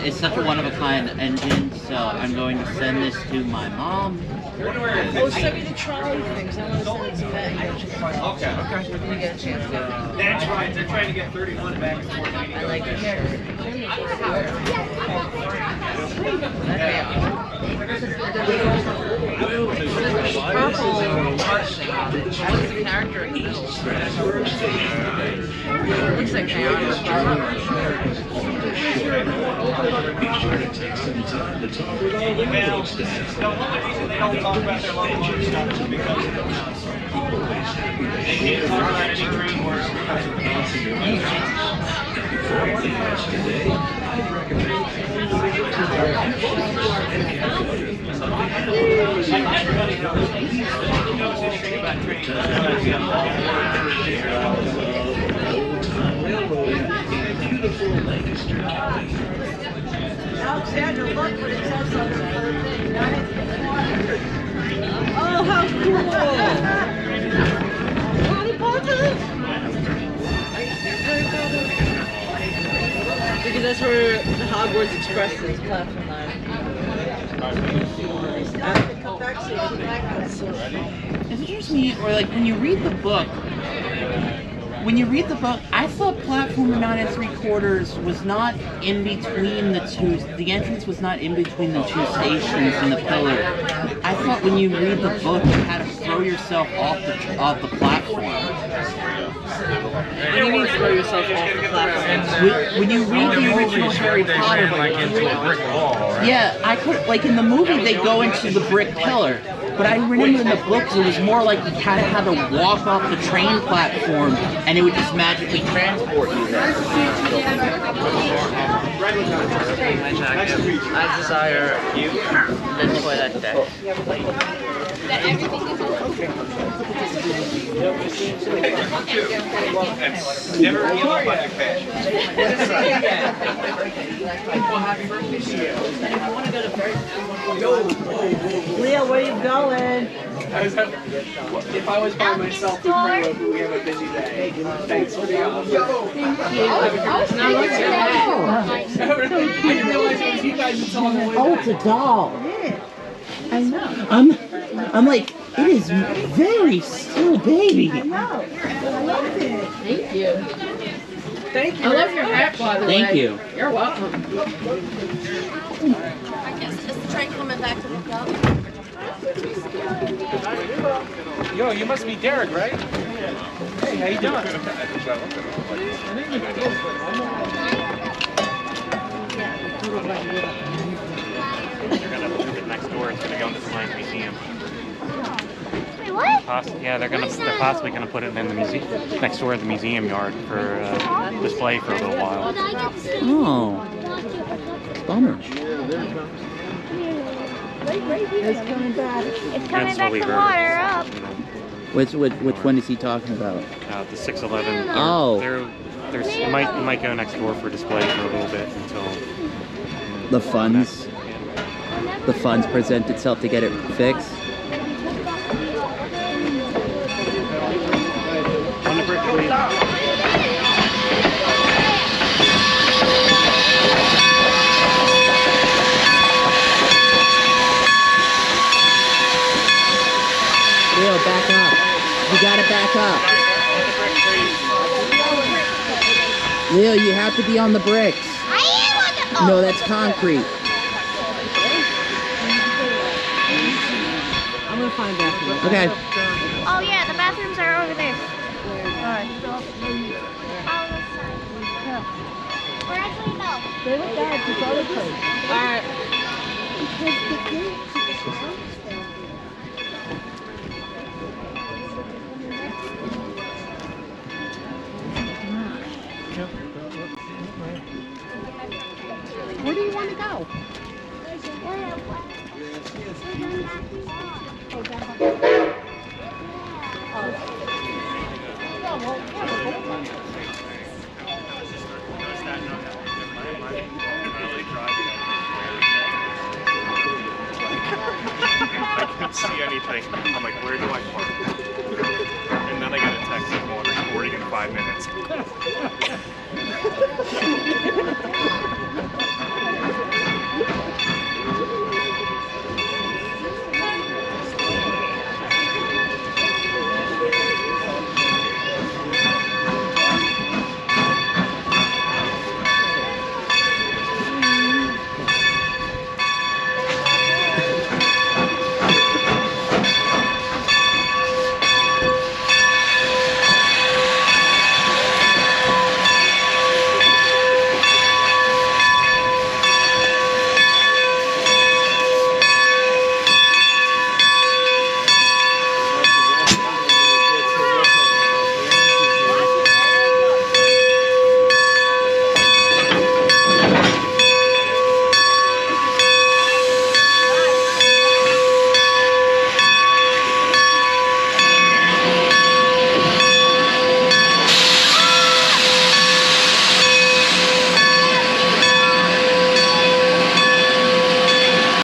it's such a one-of-a-kind engine, so I'm going to send this to my mom. Oh, send me the trolley things. I want to send it to Meg. Okay. When you get a chance. That's right. They're trying to get 31 back and forth. I like your hair. Purple. What's the character in this? Looks like they are. Be sure to take some time to talk with our local staff. The only reason they don't talk about their locomotive stuff is because they can't talk about any train work because of the For anything else today, I'd recommend everybody knows anything about trains. beautiful Lancaster County. Alexander, look what it says on the thing, right? Oh, how cool! Harry Potter! Because that's where the Hogwarts Express is, platform 9. It interests me, or like when you read the book, I thought platform 9 3/4 was not in between the two. The entrance was not in between the two stations and the pillar. I thought when you read the book, you had to throw yourself off the platform. What do you mean throw yourself off the platform? When you read the original Harry Potter, like into a brick wall, right? yeah, I could, like in the movie they go into the brick pillar, but I remember in the books it was more like you kind of had to walk off the train platform and it would just magically transport you there. I desire the toilet deck. Never yellow bucket patch. Leo, where you going? If I was by myself, we have a busy day. Thanks for the offer. I didn't realize it was you guys until on the way back. Oh, it's a doll. Yeah, I know. I'm like, it is very still baby. I know. I loved it. Thank you. Thank you. I love your hat, by the way. Thank you. You're welcome. I guess is the train coming back to the club? Yo, you must be Derek, right? Hey, how you doing? They're gonna move it next door. It's gonna go into the Science Museum. Wait, what? Yeah, they're possibly gonna put it in the museum next door at the museum yard for display for a little while. Oh, bummer. It's coming back. It's coming That's back what we to heard. water up. Which one is he talking about? The 611. Oh. It might go next door for display for a little bit until The funds. The funds present itself to get it fixed. on the brick, please. Leo, back up. You gotta back up. Leo, you have to be on the bricks. I am on the. Oh. No, that's concrete. I'm gonna find bathroom. Okay. Oh yeah, the bathrooms are over there. Alright. Or actually no. They look bad to other place. Alright. Where do you want to go? I couldn't see anything. I'm like, where do I park? And then I got a text saying, well, recording in 5 minutes.